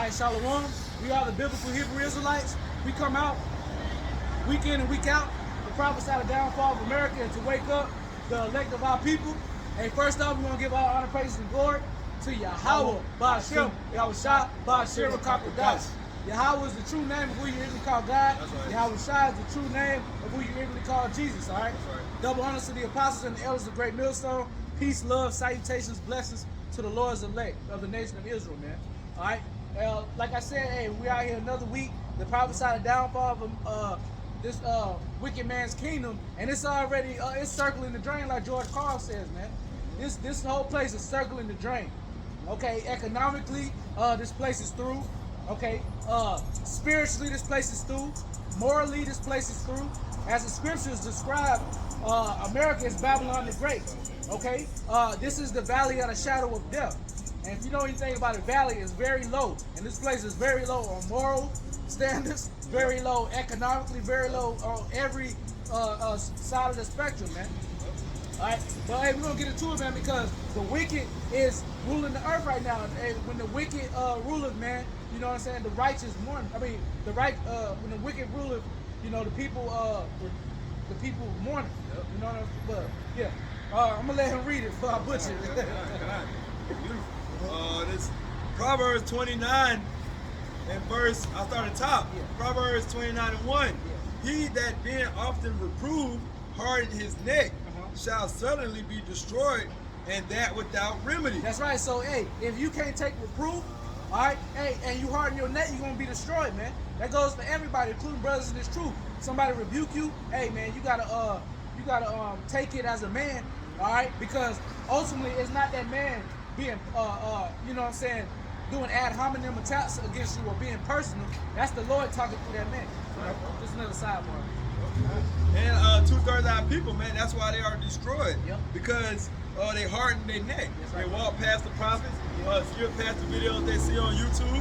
right, Shalom. We are the biblical Hebrew Israelites. We come out week in and week out to prophesy the downfall of America and to wake up the elect of our people. Hey, first off, we want to give all honor, praise, and glory to Yahweh, Ba'ashem, Yahushua, Ba'ashem, Rakakodash. Yahweh is the true name of who you really call God. Right. Yahushua is the true name of who you really call Jesus, all right? Right? Double honors to the apostles and the elders of Great Millstone. Peace, love, salutations, blessings to the Lord's elect of the nation of Israel, man. All right? Like I said, hey, we out here another week to prophesy the downfall of this wicked man's kingdom, and it's already it's circling the drain, like George Carl says, man. This whole place is circling the drain. Okay, economically, this place is through. Okay, spiritually, this place is through. Morally, this place is through. As the scriptures describe, America is Babylon the Great. Okay, this is the valley of the shadow of death. And if you know anything about a valley, it's very low. And this place is very low on moral standards, very low economically, very low on every side of the spectrum, man. All right, but hey, we're gonna get into it, man, because the wicked is ruling the earth right now. And when the wicked rulers, man, you know what I'm saying, the righteous mourn. I mean, when the wicked rulers, you know, the people mourn. Yep. You know what I'm saying? But yeah, I'm gonna let him read it before I butcher it. Beautiful. This Proverbs 29 and verse. I'll start at the top. Yeah. Proverbs 29 and 1. Yeah. He that being often reproved harden his neck shall suddenly be destroyed, and that without remedy. That's right. So hey, if you can't take reproof, all right, hey, and you harden your neck, you're gonna be destroyed, man. That goes for everybody, including brothers in this truth. Somebody rebuke you, hey man, you gotta take it as a man, all right, because ultimately it's not that man being you know what I'm saying, doing ad hominem attacks against you or being personal. That's the Lord talking through that man. Right. Just another sidebar. And 2/3 of our people, man, that's why they are destroyed. Yep. Because they harden their neck. Right. They walk past the prophets, skip past the videos they see on YouTube,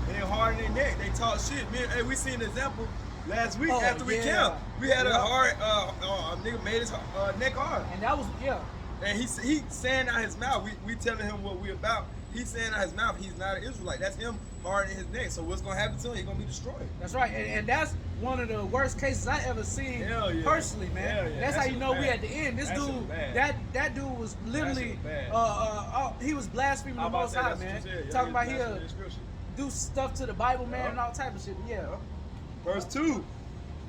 and they harden their neck. They talk shit. Hey, we seen an example last week after we camped. We had a nigga made his neck hard. And that was, and he saying out his mouth, we telling him what we about. He's saying out his mouth, he's not an Israelite. That's him hardening his neck. So what's going to happen to him? He's going to be destroyed. That's right. And that's one of the worst cases I ever seen personally, man. Yeah. That's how you know we at the end. This dude, that dude was literally, he was blaspheming the Most High, man. Talking about he'll do stuff to the Bible, man, and all type of shit. Yeah. Verse 2.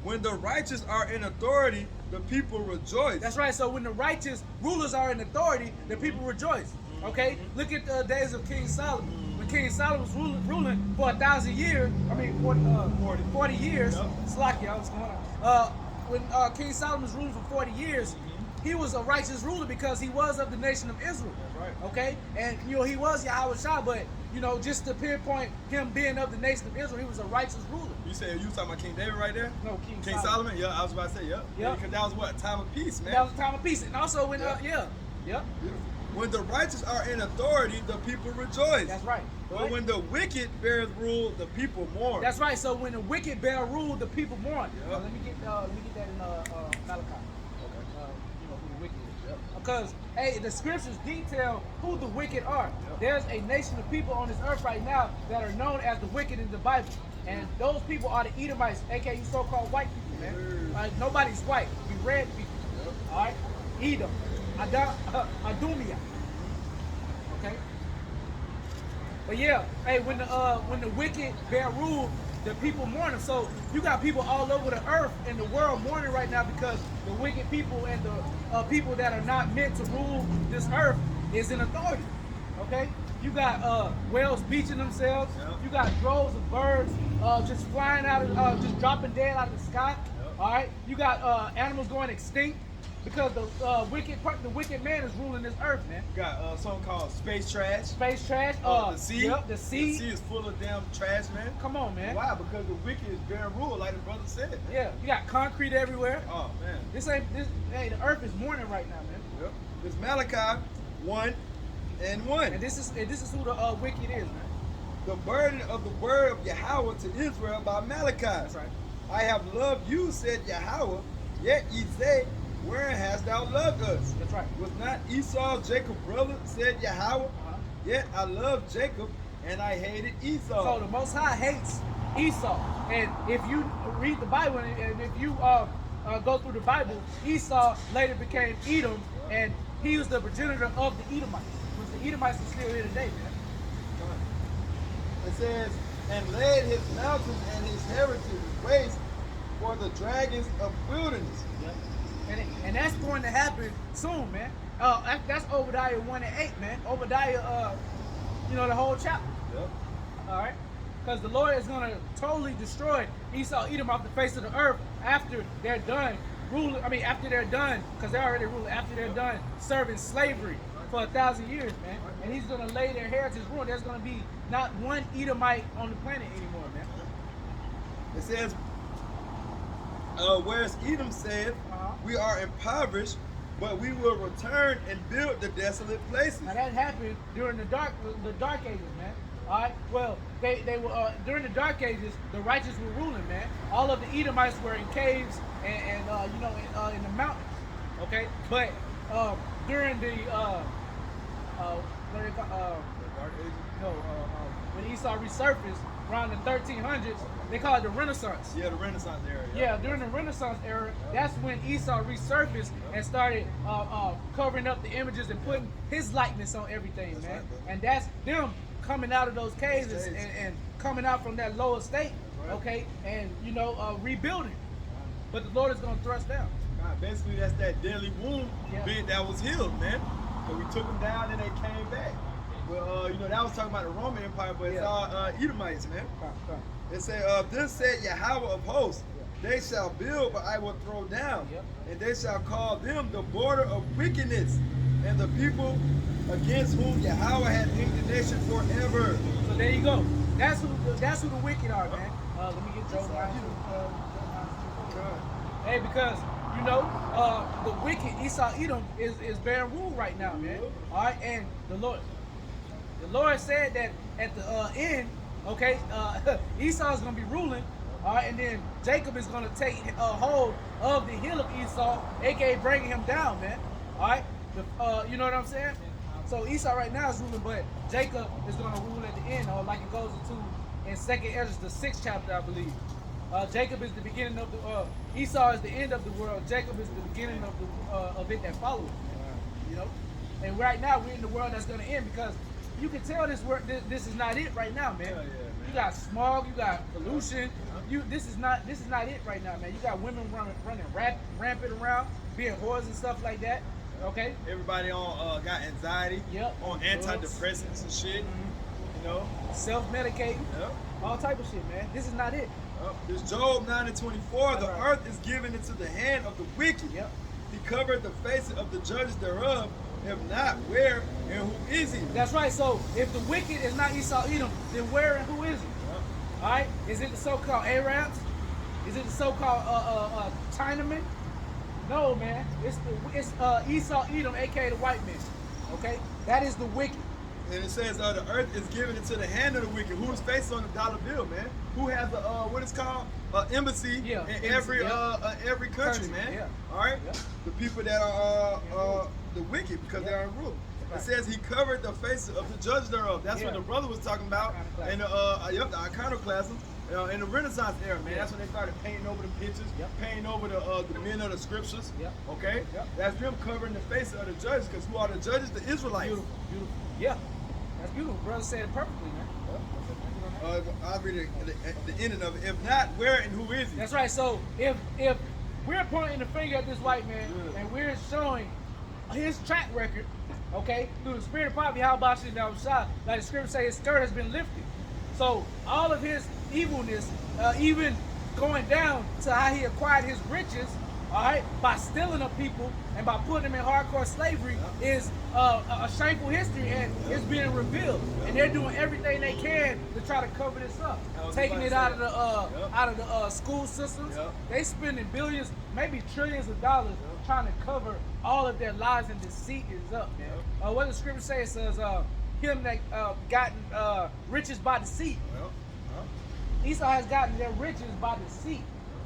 When the righteous are in authority, the people rejoice. That's right. So when the righteous rulers are in authority, the people rejoice. Okay? Look at the days of King Solomon. When King Solomon was ruling for 1,000 years, 40 years. Slacky, I was going on. When King Solomon was ruling for 40 years, he was a righteous ruler because he was of the nation of Israel. That's right. Okay? And you know, he was Yahushua, but you know, just to pinpoint him being of the nation of Israel, he was a righteous ruler. You said you was talking about King David right there? No, King Solomon? Yeah, I was about to say, yeah. Because that was what? A time of peace, man. That was a time of peace. And also when when the righteous are in authority, the people rejoice. That's right. But when the wicked bears rule, the people mourn. That's right. So when the wicked bear rule, the people mourn. Let me get that in Malachi. Okay. You know who the wicked is. Because hey, the scriptures detail who the wicked are. There's a nation of people on this earth right now that are known as the wicked in the Bible, and those people are the Edomites, aka so-called white people, man. Nobody's white. We red people. All right. Edom. Adumia. Okay. But yeah, hey, when the wicked bear rule, the people mourn them. So you got people all over the earth and the world mourning right now because the wicked people and the people that are not meant to rule this earth is in authority. Okay. You got whales beaching themselves. You got droves of birds just flying out of, just dropping dead out of the sky. All right. You got animals going extinct. Because the wicked man is ruling this earth, man. You got something called space trash. Space trash. The sea. Yep, the sea. The sea is full of damn trash, man. Come on, man. Why? Because the wicked is bearing rule, like the brother said. Yeah, you got concrete everywhere. Oh man. Hey, the earth is mourning right now, man. Yep. This Malachi 1 and 1. And this is who the wicked is, man. The burden of the word of Yahweh to Israel by Malachi. That's right. I have loved you, said Yahweh, yet ye say, wherein hast thou loved us? That's right. Was not Esau Jacob's brother, said Yahweh? Yet I love Jacob, and I hated Esau. So the Most High hates Esau. And if you read the Bible, and if you go through the Bible, Esau later became Edom, and he was the progenitor of the Edomites. Which the Edomites are still here today, man. It says, and laid his mountains and his heritage waste for the dragons of wilderness. Yep. And that's going to happen soon, man. That's Obadiah 1 and 8, man. Obadiah, the whole chapter. Yep. All right? Because the Lord is going to totally destroy Esau, Edom off the face of the earth after they're done ruling. I mean, after they're done, because they're already ruling, after they're done serving slavery for 1,000 years, man. And he's going to lay their heritage ruin. There's going to be not one Edomite on the planet anymore, man. It says, whereas Edom said, we are impoverished, but we will return and build the desolate places. Now that happened during the dark ages, man. All right. Well, they were during the dark ages. The righteous were ruling, man. All of the Edomites were in caves and in the mountains. Okay. But during the when Esau resurfaced around the 1300s, they call it the Renaissance. Yeah, the Renaissance era. Yeah, during the Renaissance era, that's when Esau resurfaced and started covering up the images and putting his likeness on everything, man. Right, and that's them coming out of those caves and coming out from that lower state, okay, and rebuilding. But the Lord is going to thrust down. Basically, that's that deadly wound bit that was healed, man. So we took them down and they came back. Well, that was talking about the Roman Empire, but it's all Edomites, man. It said, this said Yahweh of hosts, they shall build, but I will throw down. And they shall call them the border of wickedness, and the people against whom Yahweh had indignation forever. So there you go. That's who the wicked are, man. Let me get Joe 9. Hey, because the wicked Esau Edom is bearing rule right now, man. All right, and the Lord said that at the end, okay, Esau is going to be ruling, all right, and then Jacob is going to take hold of the hill of Esau, aka bringing him down, man. All right, you know what I'm saying? So Esau right now is ruling, but Jacob is going to rule at the end, or like it goes into in 2nd Ezra, the 6th chapter, I believe. Jacob is the beginning of the Esau is the end of the world. Jacob is the beginning of it that follows. And right now we're in the world that's going to end because you can tell this is not it right now, man. You got smog, you got pollution. This is not it right now, man. You got women running rampant around, being whores and stuff like that. Okay. Everybody on got anxiety. Yep. On antidepressants and shit. Self-medicating. Yep. All type of shit, man. This is not it. This Job 9 and 24. The earth is given into the hand of the wicked. Yep. He covered the faces of the judges thereof. If not, where and who is he? That's right. So if the wicked is not Esau Edom, then where and who is he? All right. Is it the so-called Arabs? Is it the so-called Chinamen? No, man. It's Esau Edom, aka the white man. Okay. That is the wicked. And it says the earth is given into the hand of the wicked. Whose face on the dollar bill, man? Who has the what it's called embassy in every country, man? Yeah. All right. Yeah. The people that are the wicked because they are in rule. Right. It says he covered the faces of the judge thereof. That's what the brother was talking about in the iconoclasm. In the Renaissance era, man, that's when they started painting over the pictures, painting over the men of the scriptures. Okay, that's them covering the faces of the judges, because who are the judges? The Israelites. Beautiful. Yeah, that's beautiful. Brother said it perfectly, man. I'll read the ending of it. If not, where and who is he? That's right. So if we're pointing the finger at this white man and we're showing his track record, okay, through the spirit of prophecy, how about shit that was shot? Like the scripture says, his skirt has been lifted. So all of his evilness, even going down to how he acquired his riches, all right, by stealing of people and by putting them in hardcore slavery, is a shameful history, and it's being revealed. And they're doing everything they can to try to cover this up, taking it out of the school systems. They spending billions, maybe trillions of dollars trying to cover all of their lies and deceit is up, man. What the scripture says, says him that gotten riches by deceit. Esau has gotten their riches by deceit,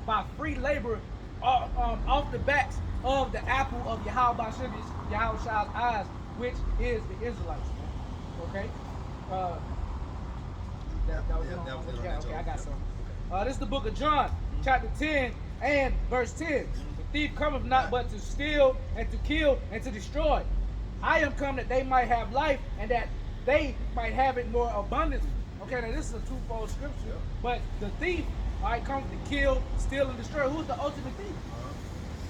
by free labor, off the backs of the apple of Yahweh's eyes, which is the Israelites. Okay, That was it on that. Okay, I got some. This is the book of John, chapter 10 and verse 10. The thief cometh not but to steal and to kill and to destroy. I am come that they might have life and that they might have it more abundantly. Okay, now this is a twofold scripture, but the thief, all right, comes to kill, steal, and destroy. Who's the ultimate thief?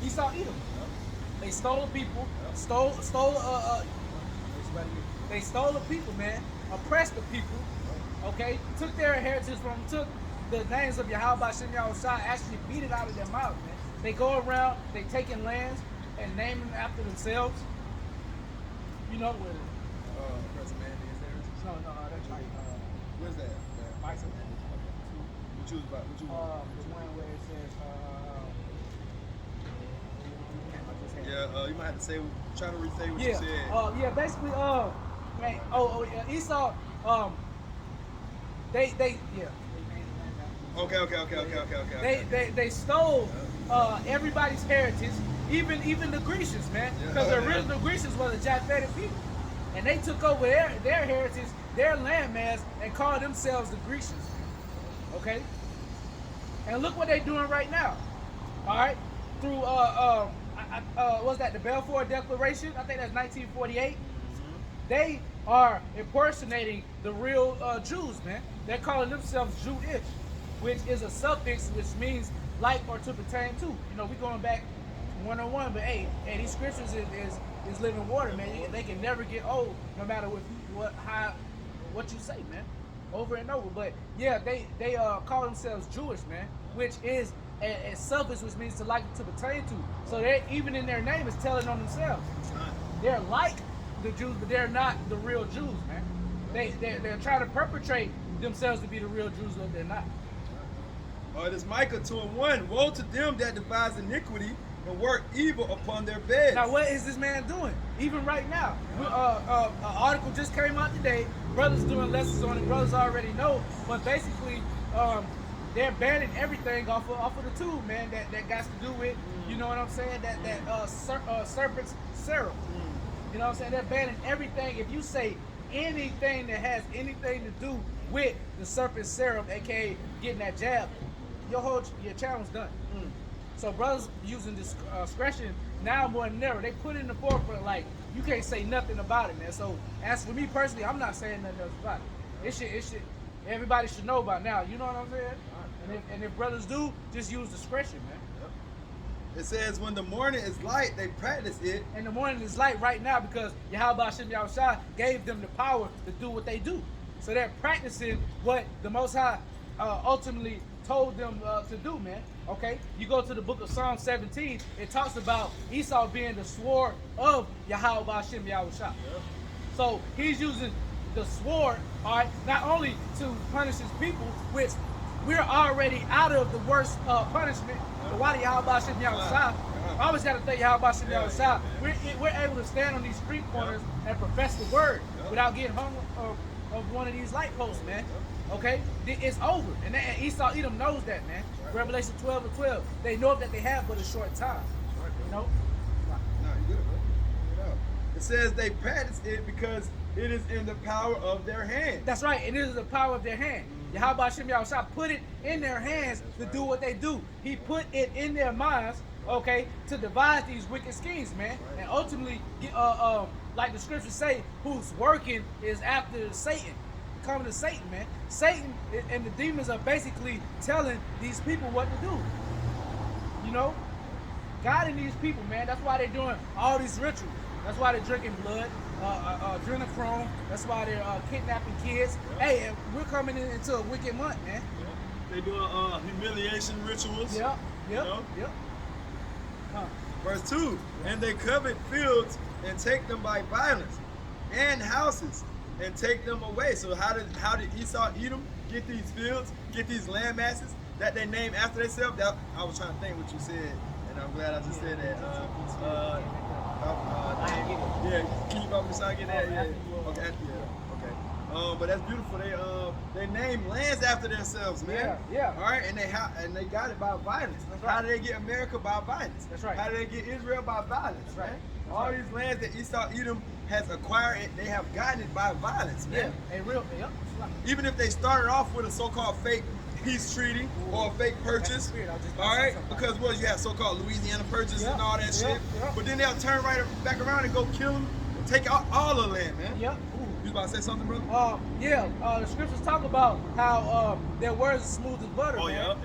Esau, Edom. They stole the people, they stole the people, man, oppressed the people, okay, took their inheritance from them, took the names of Yahweh Shem Yahushua, actually beat it out of their mouth, man. They go around, they taking lands and naming them after themselves. You know where President Mandy is there? no, that's like Where's that? Bison. What you was about? The one where it says you might have to say, try to re-say what you said. Basically, man, Esau, Okay. They stole everybody's heritage, even the Grecians, man, because the original Grecians were the Japhetic people, and they took over their heritage, their landmass, and called themselves the Grecians. Okay, and look what they're doing right now. All right, through what's that? The Balfour Declaration. I think that's 1948. They are impersonating the real Jews, man. They're calling themselves Jewish, which is a suffix which means like or to pertain to. You know, we going back 101, but hey, these scriptures is living water, man. They can never get old, no matter what you say, man, over and over. But yeah, they call themselves Jewish, man, which is a suffix which means to like to pertain to. So they even in their name is telling on themselves. They're like the Jews, but they're not the real Jews, man. They're trying to perpetrate themselves to be the real Jews, but they're not. It is Micah 2:1. Woe to them that devise iniquity and work evil upon their beds. Now, what is this man doing? Even right now, an article just came out today. Brothers doing lessons on it. Brothers already know, but basically, they're banning everything off of the tube, man. That got to do with, you know what I'm saying? That serpent's serum. You know what I'm saying? They're banning everything. If you say anything that has anything to do with the serpent serum, aka getting that jab, your channel's done. So brothers using discretion now more than ever. They put it in the forefront like you can't say nothing about it, man. So as for me personally, I'm not saying nothing else about it. It should everybody should know by now. You know what I'm saying? And if brothers do, just use discretion, man. It says when the morning is light, they practice it. And the morning is light right now because Yahweh Shem Yahushua gave them the power to do what they do. So they're practicing what the Most High ultimately told them to do, man. Okay? You go to the book of Psalm 17, it talks about Esau being the sword of Yahweh Shem Yahushua. So he's using the sword, all right, not only to punish his people, which we're already out of the worst punishment. But why do Yahweh Shem Yahushua? I always got to thank Yahweh Shem Yahushua. We're able to stand on these street corners and profess the word without getting hung of one of these light posts, man. Okay? It's over. And Esau Edom knows that, man. Revelation 12:12. They know that they have but a short time. You know? No, you good, bro. It says they practice it because it is in the power of their hand. That's right. It is the power of their hand. Yahweh Shem Yahushua put it in their hands to do what they do. He put it in their minds, okay, to devise these wicked schemes, man. And ultimately, like the scriptures say, who's working is after Satan. Coming to Satan, man. Satan and the demons are basically telling these people what to do. You know? Guiding these people, man. That's why they're doing all these rituals. That's why they're drinking blood, adrenochrome. That's why they're kidnapping kids. Hey, and we're coming into a wicked month, man. They doing humiliation rituals. Yep. Verse 2, and they covet fields and take them by violence, and houses and take them away. So how did Esau Edom get these fields, get these land masses that they named after themselves? I was trying to think what you said, and I'm glad I just said that. Can you help me get that? Yeah. Okay. But that's beautiful. They name lands after themselves, man. Yeah. All right, and they got it by violence. Right. How did they get America by violence? That's right. How did they get Israel by violence? That's right. All these lands that Esau Edom has acquired it, they have gotten it by violence, man. Yeah, a real, yep. Even if they started off with a so-called fake peace treaty or a fake purchase, all right? Because what you have so-called Louisiana purchase and all that shit, but then they'll turn right back around and go kill them and take out all the land, man. Yep. You about to say something, brother? The scriptures talk about how their words are smooth as butter, man.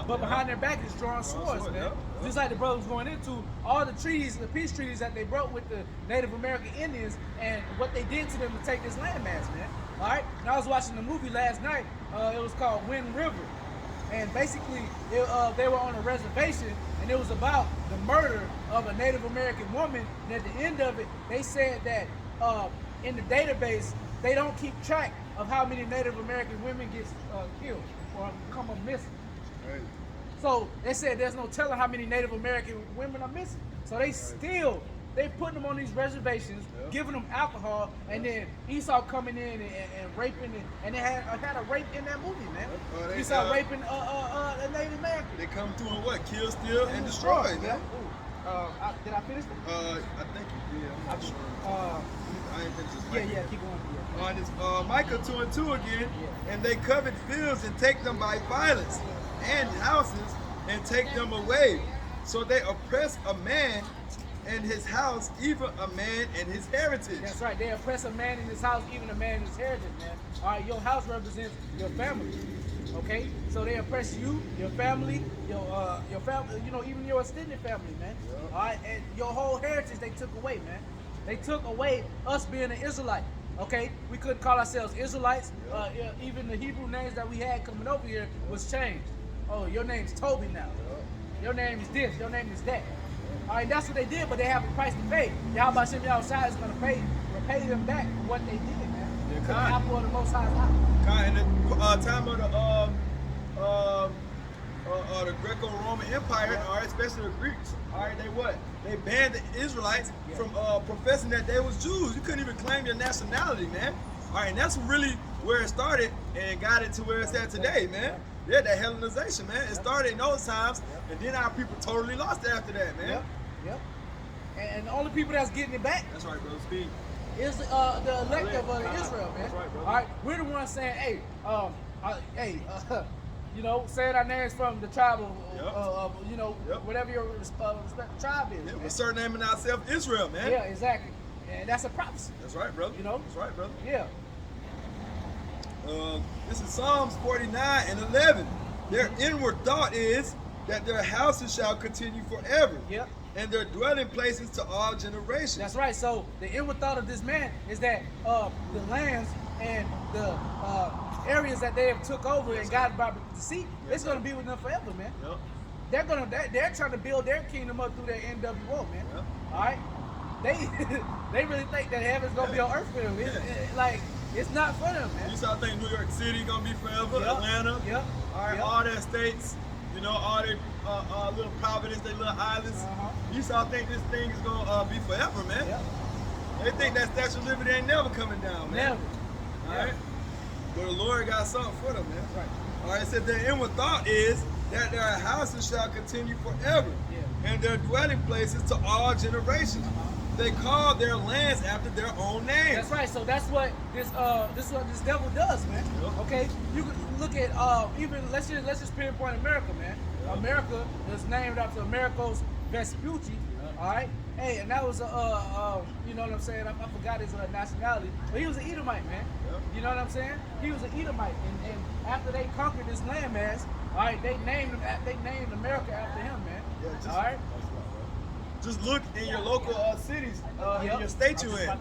But behind their back is drawing swords, man. Just like the brother was going into, all the treaties, the peace treaties that they broke with the Native American Indians and what they did to them to take this landmass, man. All right? And I was watching the movie last night. It was called Wind River. And basically, they were on a reservation, and it was about the murder of a Native American woman. And at the end of it, they said that in the database, they don't keep track of how many Native American women get killed or come up missing. Right. So they said there's no telling how many Native American women are missing. So they putting them on these reservations, giving them alcohol, and then Esau coming in and raping it. And they had a rape in that movie, man. Esau raping a Native American. They come through and what? Kill, steal, and destroy, man. Did I finish? I think you did. I'm not sure. I ain't finished this. Yeah, keep going. Yeah. On this Micah 2:2 again, and they covet fields and take them by violence, and houses and take them away. So they oppress a man and his house, even a man and his heritage. That's right. They oppress a man in his house, even a man in his heritage, man. All right, your house represents your family. Okay, so they oppress you, your family, your family, even your extended family, man. All right, and your whole heritage they took away, man. They took away us being an Israelite. Okay, we couldn't call ourselves Israelites. Even the Hebrew names that we had coming over here was changed. Oh, your name's Toby now. Your name is this. Your name is that. All right, that's what they did, but they have a price to pay. Yahweh Shem Yahushua is going to repay them back for what they did, man. Because the apple of the Most High is out. In the time of the Greco-Roman Empire, all right, especially the Greeks, all right, they banned the Israelites from professing that they was Jews. You couldn't even claim your nationality, man. All right, and that's really where it started and got it to where it's at today, man. Yeah, that Hellenization, man. It started in those times, and then our people totally lost it after that, man. Yep. And the only people that's getting it back. That's right, brother. Speed. Is the elect of Israel, man. That's right, brother. All right, we're the ones saying, saying our names from the tribe of, whatever your respective tribe is. Yeah, we're surnaming ourselves Israel, man. Yeah, exactly. And that's a prophecy. That's right, brother. That's right, brother. Yeah. This is Psalms 49:11. Their inward thought is that their houses shall continue forever. Yep. And their dwelling places to all generations. That's right. So the inward thought of this man is that the lands and the areas that they have took over and got by the sea, it's going to be with them forever, man. Yep. They're trying to build their kingdom up through their NWO, man. Yep. All right. They really think that heaven's going to be on earth for them. It's not for them, man. You saw think New York City gonna be forever, Atlanta, all right, all their states, all their little provinces, their little islands. You saw think this thing is gonna be forever, man. They think that Statue of Liberty ain't never coming down, man. Never. All right, but the Lord got something for them, man. Right. All right, it said their inward thought is that their houses shall continue forever, and their dwelling places to all generations. They call their lands after their own names. That's right. So that's what this devil does, man. Okay, you can look at even let's just pinpoint America, man. America is named after Americos Vespucci. All right. Hey, and that was you know what I'm saying? I forgot his nationality, but he was an Edomite, man. You know what I'm saying? He was an Edomite, and after they conquered this landmass, all right, they named America after him, man. All right. Just look in your local cities, in your state you're in.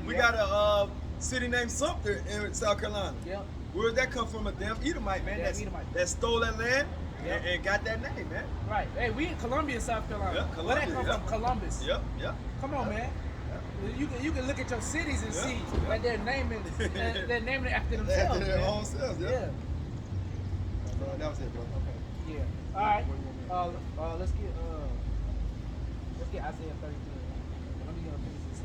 We got a city named Sumter in South Carolina. Where did that come from? A damn Edomite, man. That stole that land and got that name, man. Right. Hey, we in Columbia, South Carolina. Where that come from? Columbus. Yep. Come on, man. You can look at your cities and see that they're naming it after themselves. After their own selves, Yeah. That was it, bro. Okay. Yeah. All right. Let's get Isaiah 32. Let me finish this.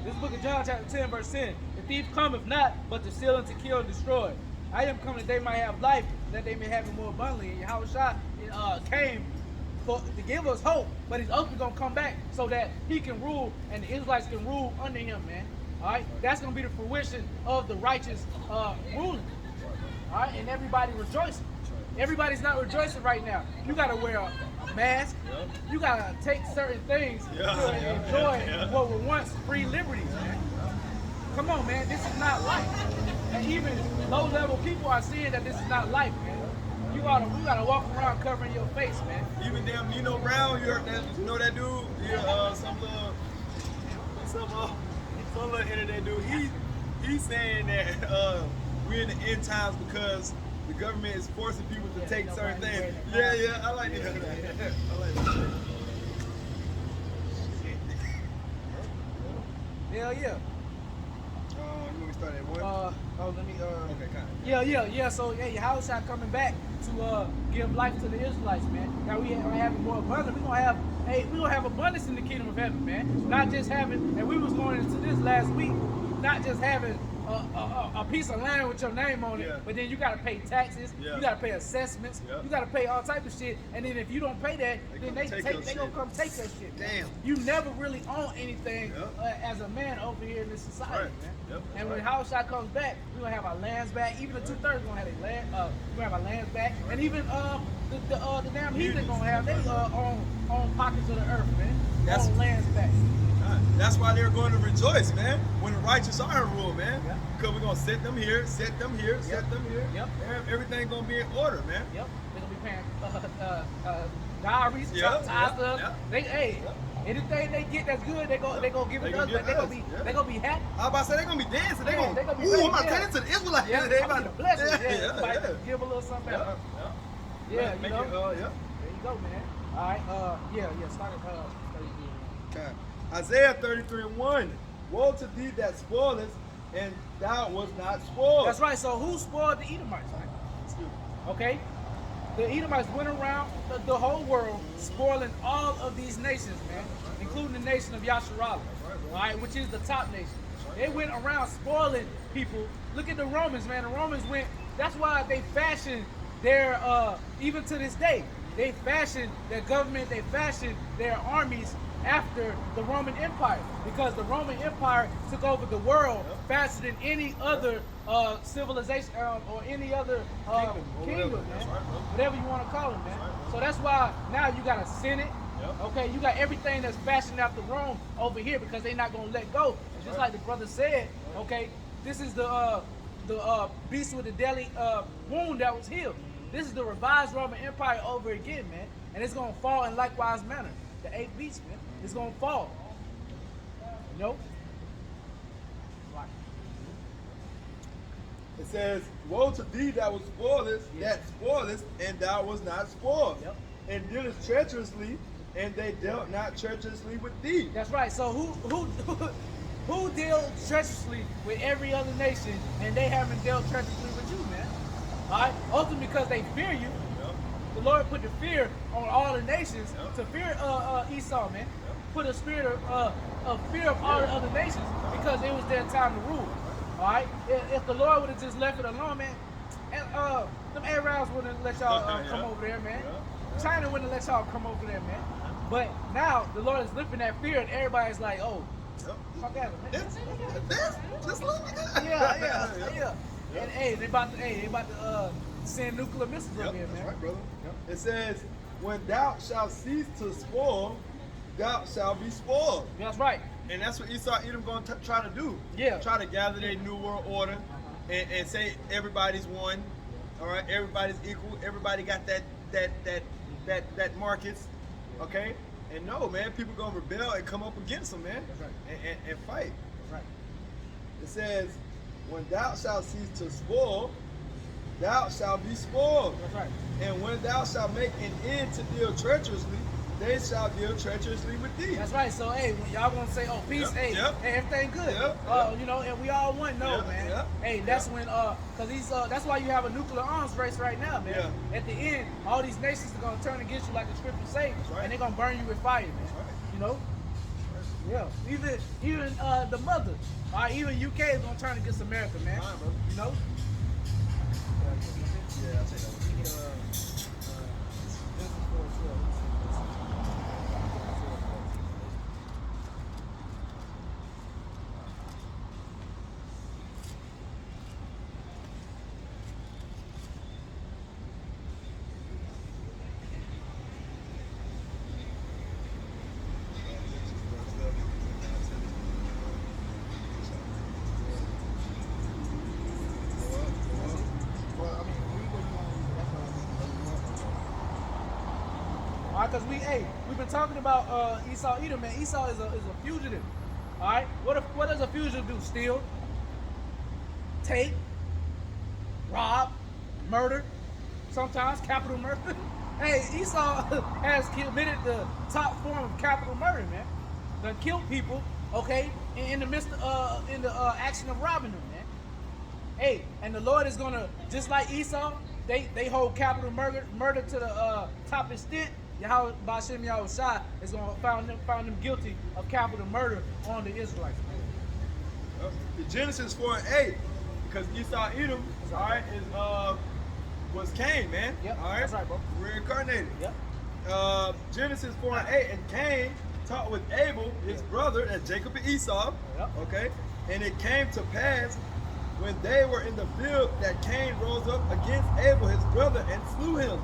This book of John, chapter 10, verse 10. The thief cometh not, but to steal and to kill and destroy. I am coming that they might have life, that they may have it more abundantly. And Yahushua came to give us hope, but he's ultimately gonna come back so that he can rule and the Israelites can rule under him, man. All right, that's gonna be the fruition of the righteous ruling. All right, and everybody rejoicing. Everybody's not rejoicing right now. You gotta wear a mask. You gotta take certain things to enjoy what were once free liberties, man. Come on, man, this is not life. And even low-level people are seeing that this is not life, man. You gotta walk around covering your face, man. Even damn Nino Brown, you heard that? You know that dude? Yeah, some little internet dude. He's saying that we're in the end times because the government is forcing people to take certain things. Yeah, I like that. I like that. Hell yeah. You want me to start at one? Let me. Okay, kind of. Yeah. So Yahushua coming back to give life to the Israelites, man. Now we are having more abundance. We gonna have abundance in the kingdom of heaven, man. Not just having, and we was going into this last week, not just having a piece of land with your name on it, but then you gotta pay taxes, you gotta pay assessments, you gotta pay all type of shit, and then if you don't pay that, then they gonna come take that shit. Damn. You never really own anything as a man over here in this society, man. And when Yahushua comes back, we're gonna have our lands back. Even the 2/3 gonna have their land. We're gonna have our lands back, and even the damn heathen gonna have their own pockets of the earth, man. Own lands back. That's why they're going to rejoice, man, when the righteous are in rule, man. Because we're going to set them here, set them here, set them here. Everything's going to be in order, man. They're going to be paying diaries, tithes. Anything they get that's good, they gonna give it to us. But they gonna be happy. I was about to say they gonna be dancing. They gonna be ooh, I'm about to tell it to the Israelites. Yeah, they about to bless it. Give a little something. Yeah, you make know. it, There you go, man. All right. Start at Okay. Isaiah 33:1. Woe to thee that spoilest, and thou was not spoiled. That's right. So who spoiled the Edomites? Right? Okay. The Edomites went around the whole world spoiling all of these nations, man, including the nation of Yasharala, all right, which is the top nation. They went around spoiling people. Look at the Romans, man. The Romans went. That's why they fashioned their even to this day. They fashioned their government. They fashioned their armies after the Roman Empire, because the Roman Empire took over the world faster than any other civilization or any other kingdom, man. Whatever you want to call it, man. So that's why now you got a Senate. Okay, you got everything that's fashioned after Rome over here because they're not gonna let go. And just like the brother said, okay, this is the beast with the deadly wound that was healed. This is the revised Roman Empire over again, man, and it's gonna fall in likewise manner. The 8 beasts, man. It's gonna fall. You know? It says, woe to thee that was spoilest, and thou was not spoiled. And dealest treacherously, and they dealt not treacherously with thee. That's right. So who dealt treacherously with every other nation, and they haven't dealt treacherously with you, man? All right? Ultimately because they fear you. The Lord put the fear on all the nations to fear Esau, man. Put a spirit of fear of all the other nations because it was their time to rule. All right. If the Lord would have just left it alone, man, them Arabs wouldn't let y'all come over there, man. China wouldn't let y'all come over there, man. But now the Lord is lifting that fear, and everybody's like, oh, fuck that, man. Just look at that. Yeah. And they about to send nuclear missiles over here, man. That's right, brother. It says, when thou shalt cease to spoil, thou shalt be spoiled. That's right. And that's what Esau Edom going to try to do. Try to gather their new world order and say everybody's one. All right, everybody's equal. Everybody got that markets. Okay? And no, man, people gonna rebel and come up against them, man. That's right. And fight. That's right. It says, when thou shalt cease to spoil, thou shalt be spoiled. That's right. And when thou shalt make an end to deal treacherously, they shall deal treacherously with thee. That's right. So, when y'all gonna say, oh, peace, hey, everything good. You know, and we all want man. Hey, that's when, cause that's why you have a nuclear arms race right now, man. At the end, all these nations are gonna turn against you like the scripture say, and they're gonna burn you with fire, man. You know? Even the mother, even UK is gonna turn against America, man. You know? Yeah, I'll take that one. All right, because we've been talking about Esau, Edom, man. Esau is a fugitive. All right, what does a fugitive do? Steal, take, rob, murder, sometimes capital murder. Hey, Esau has committed the top form of capital murder, man. Done killed people, okay, in the midst of in the action of robbing them, man. Hey, and the Lord is gonna, just like Esau, they hold capital murder to the top extent. Yahweh Ba'Shem Yahushua is gonna find them guilty of capital murder on the Israelites. Genesis 4:8, because Esau, Edom, all right, is was Cain, man. Yep, all right, that's right, bro. Reincarnated. Yep. Genesis 4:8, and Cain talked with Abel, his brother, and Jacob and Esau. Yep. Okay, and it came to pass when they were in the field that Cain rose up against Abel, his brother, and slew him.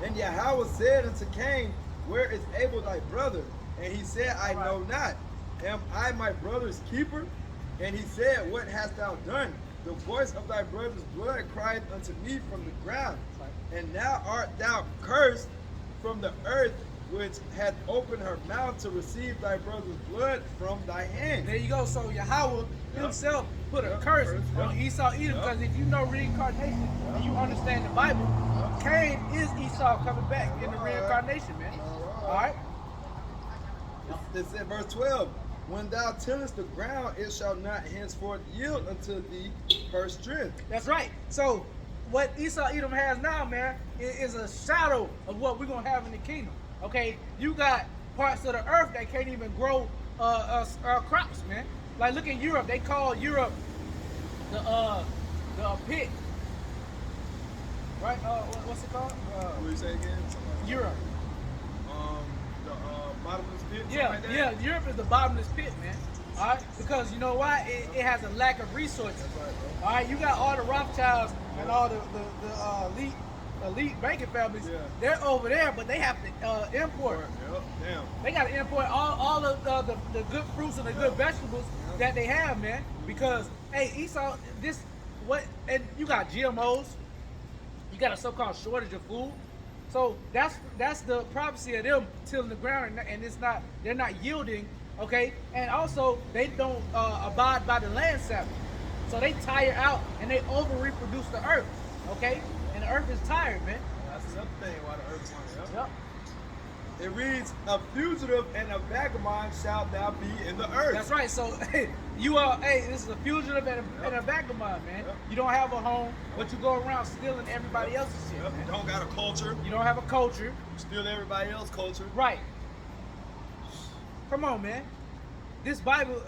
And Yahweh said unto Cain, where is Abel thy brother? And he said, I know not. Am I my brother's keeper? And he said, what hast thou done? The voice of thy brother's blood cried unto me from the ground. And now art thou cursed from the earth, which hath opened her mouth to receive thy brother's blood from thy hand. There you go. So Yahweh himself put a curse on Esau, Edom, because if you know reincarnation and you understand the Bible, Cain is Esau coming back in the reincarnation, man. All right. It's in verse 12. When thou tillest the ground, it shall not henceforth yield unto thee her strength. That's right. So what Esau Edom has now, man, is a shadow of what we're gonna have in the kingdom. Okay, you got parts of the earth that can't even grow crops, man. Like look at Europe. They call Europe the pit, right? What's it called? What do you say again? Europe. The bottomless pit. Yeah, Like that? yeah. Europe is the bottomless pit, man. All right, because you know why? It has a lack of resources. That's right, bro. All right, you got all the Rothschilds and all the elite banking families. Yeah. They're over there, but they have to import. Yep, damn. They got to import all of the good fruits and the good vegetables that they have, man. Because hey, Esau, and you got GMOs. You got a so-called shortage of food. So that's the prophecy of them tilling the ground, and they're not yielding, okay? And also they don't abide by the land Sabbath, so they tire out and they over-reproduce the earth, okay? And the earth is tired, man. That's another thing why the earth's on it. Yep. It reads, a fugitive and a vagabond shalt thou be in the earth. That's right. So you are, this is a fugitive and a vagabond, man. Yep. You don't have a home, but you go around stealing everybody else's shit. Yep. Man. You don't got a culture. You don't have a culture. You steal everybody else's culture. Right. Come on, man. This Bible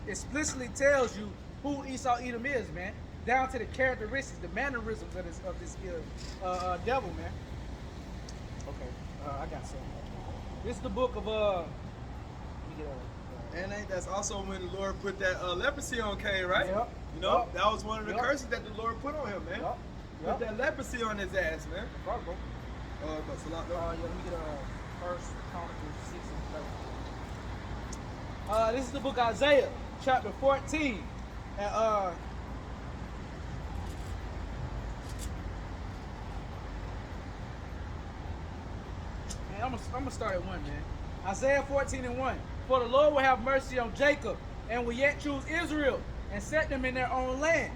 explicitly tells you who Esau Edom is, man. Down to the characteristics, the mannerisms of this devil, man. Okay, I got something. This is the book of And that's also when the Lord put that leprosy on Cain, right? Yep. You know, Yep. that was one of the Yep. curses that the Lord put on him, man. Yep. Put Yep. that leprosy on his ass, man. Right, bro. But Salah, Yeah, let me get First Chronicles 6 and 11. This is the book of Isaiah, chapter 14, and I'm gonna start at 1, man. Isaiah 14 and 1. For the Lord will have mercy on Jacob, and will yet choose Israel, and set them in their own land.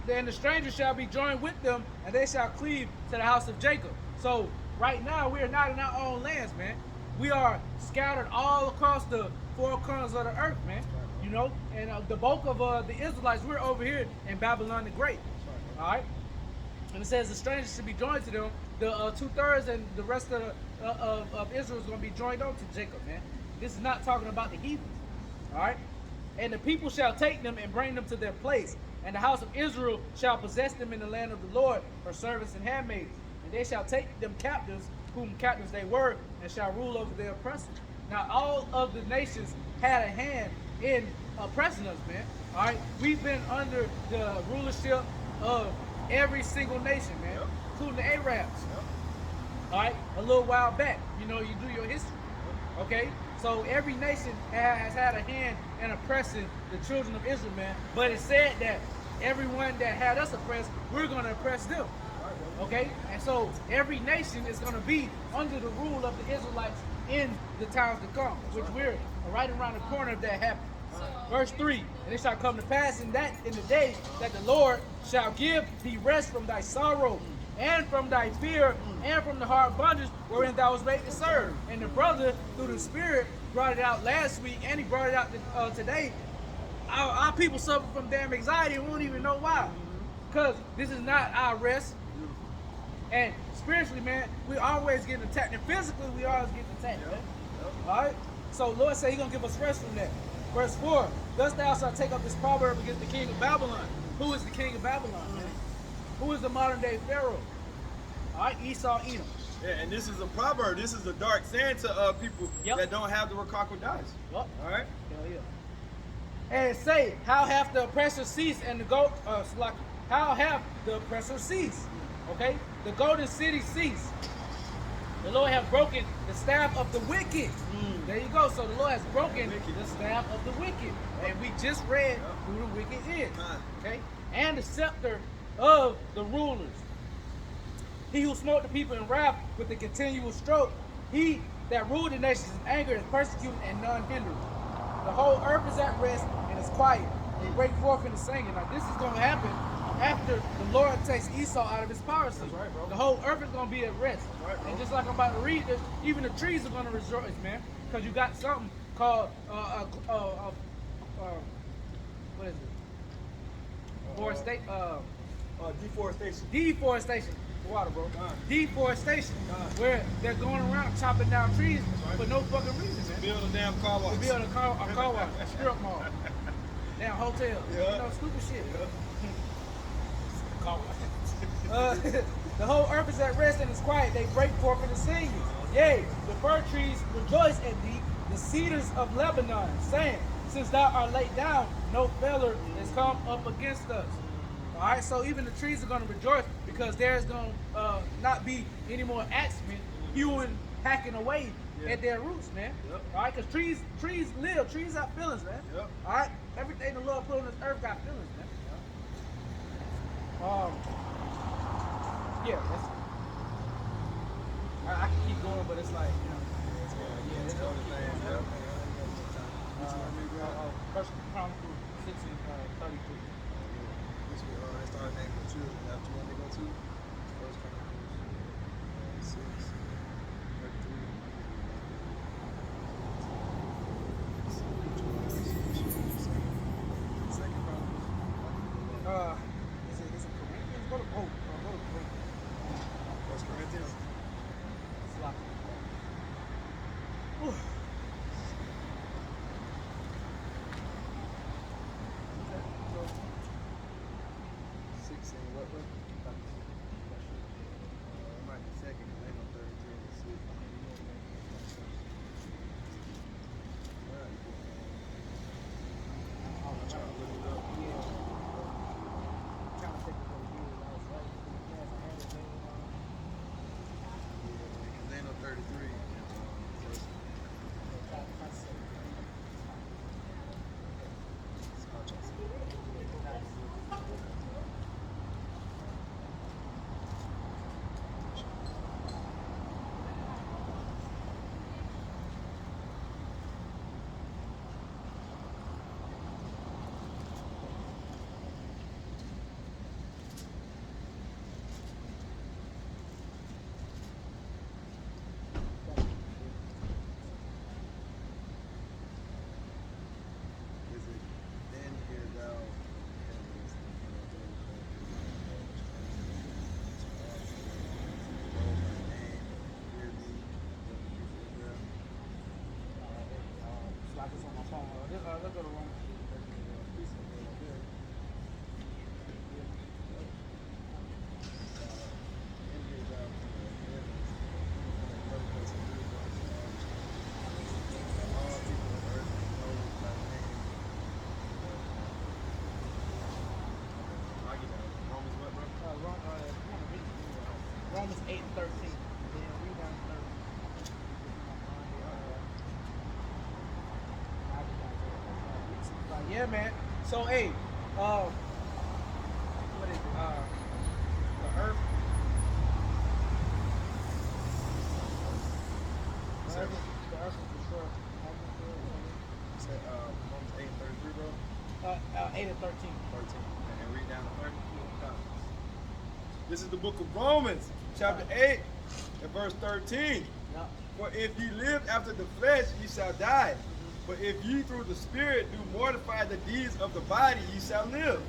Then the strangers shall be joined with them, and they shall cleave to the house of Jacob. So right now we are not in our own lands, man. We are scattered all across the four corners of the earth, man. You know, and the bulk of the Israelites, we're over here in Babylon the Great. All right. And it says the strangers should be joined to them. The 2/3 and the rest of Israel is going to be joined on to Jacob, man. This is not talking about the heathens. All right. And the people shall take them and bring them to their place. And the house of Israel shall possess them in the land of the Lord, her servants and handmaids. And they shall take them captives, whom captives they were, and shall rule over their oppressors. Now, all of the nations had a hand in oppressing us, man. All right, we've been under the rulership of every single nation, man, including the Arabs. All right, a little while back, you know, you do your history. Okay, so every nation has had a hand in oppressing the children of Israel, man. But it said that everyone that had us oppressed, we're going to oppress them. Okay? And so every nation is going to be under the rule of the Israelites in the times to come, which we're right around the corner of that happening. Verse 3, and it shall come to pass in the day that the Lord shall give thee rest from thy sorrow, and from thy fear, and from the hard bondage wherein thou was made to serve. And the brother, through the Spirit, brought it out last week, and he brought it out today. Our people suffer from damn anxiety, and we don't even know why. Because this is not our rest. And spiritually, man, we always getting attacked. And physically, we always getting attacked, man. All right? So Lord said He's going to give us rest from that. Verse 4, thus thou shalt take up this proverb against the king of Babylon. Who is the king of Babylon, man? Who is the modern day Pharaoh? All right, Esau, Edom. Yeah, and this is a proverb. This is a dark saying to people that don't have the Rakakwa dice. Yep. All right? Hell yeah. And say, how hath the oppressor ceased and the goat, how hath the oppressor ceased? Okay? The golden city ceased. The Lord hath broken the staff of the wicked. There you go. So the Lord has broken the staff of the wicked. And we just read who the wicked is. Okay? And the scepter of the rulers. He who smote the people in wrath with the continual stroke. He that ruled the nations in anger is persecuted and none hindered. The whole earth is at rest and is quiet. They break forth into singing. Now this is going to happen after the Lord takes Esau out of his power seat. Right, bro. The whole earth is going to be at rest. Right, and just like I'm about to read this, even the trees are going to rejoice, man. Because you got something called, what is it? Deforestation. Deforestation. Water, bro. Deforestation. Where they're going around chopping down trees for no fucking reason, man. Build a damn car wash. To build a car wash, a strip mall, damn hotel. Yeah. You know, stupid shit. Car wash. The whole earth is at rest and is quiet. They break forth into singing. Yea, the fir trees rejoice at thee, the cedars of Lebanon, saying, since thou art laid down, no feller has come up against us. All right, so even the trees are going to rejoice because there's going to not be any more axemen hewing, hacking away at their roots, man. All right, because trees live, trees have feelings, man. All right, everything the Lord put on this earth got feelings, man. Yeah, that's, I can keep going, but it's like, you know. It's going to First Chronicles 6 and 32. Let's start next with you. That's what they go to. First Chronicles 6, 33. Second Chronicles. Is it Corinthians? Go to Corinthians. First Corinthians. It's like, whew. Let's go to Romans. Romans 8 and 13. Yeah, man. So, hey, what is it? The earth earth was destroyed. Say, Romans 8 and 33, bro. 8 and 13. 13. And read down to 30. This is the book of Romans, chapter 8 and verse 13. Yeah. For if ye live after the flesh, ye shall die. But if ye through the Spirit do mortify the deeds of the body, ye shall live.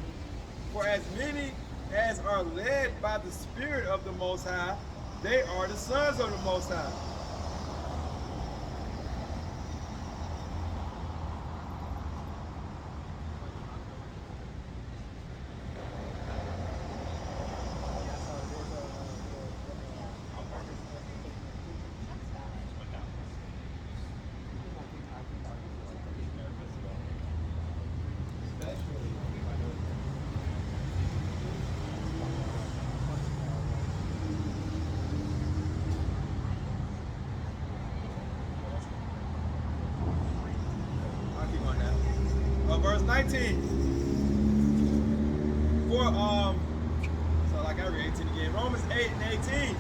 For as many as are led by the Spirit of the Most High, they are the sons of the Most High. Verse 19. So like I read 18 again. Romans 8 and 18.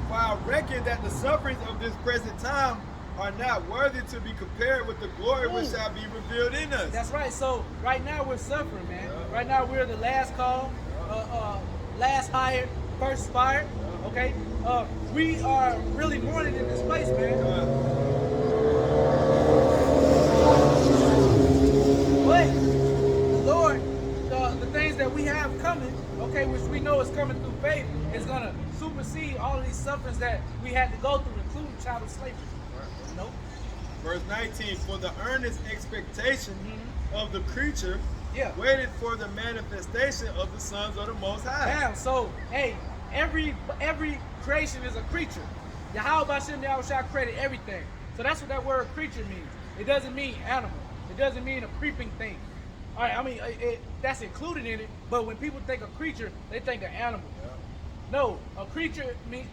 For I reckon that the sufferings of this present time are not worthy to be compared with the glory which shall be revealed in us. That's right. So right now we're suffering, man. Yeah. Right now we're the last call, last hired, first fired. Okay. We are really mourning in this place, man. But Lord, the things that we have coming, okay, which we know is coming through faith, is gonna supersede all of these sufferings that we had to go through, including child slavery. Nope. Verse 19, for the earnest expectation of the creature waited for the manifestation of the sons of the Most High. Damn, so, hey, every creation is a creature. Yahweh Hashem Yahushua created everything. So that's what that word creature means. It doesn't mean animal. It doesn't mean a creeping thing. All right, I mean, that's included in it, but when people think of creature, they think of animal. Yeah. No, a creature means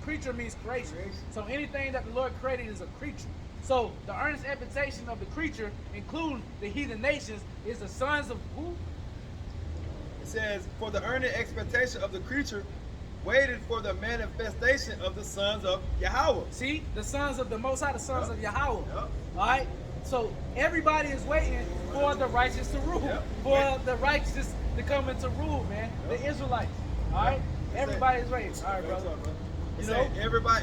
creation. So anything that the Lord created is a creature. So the earnest expectation of the creature, including the heathen nations, is the sons of who? It says, for the earnest expectation of the creature waited for the manifestation of the sons of Yahweh. See, the sons of the Most High, the sons of Yahweh. Yep. All right. So everybody is waiting for the righteous to rule, for the righteous to come into rule, man. The Israelites. All right. Everybody is waiting. All right, brother. It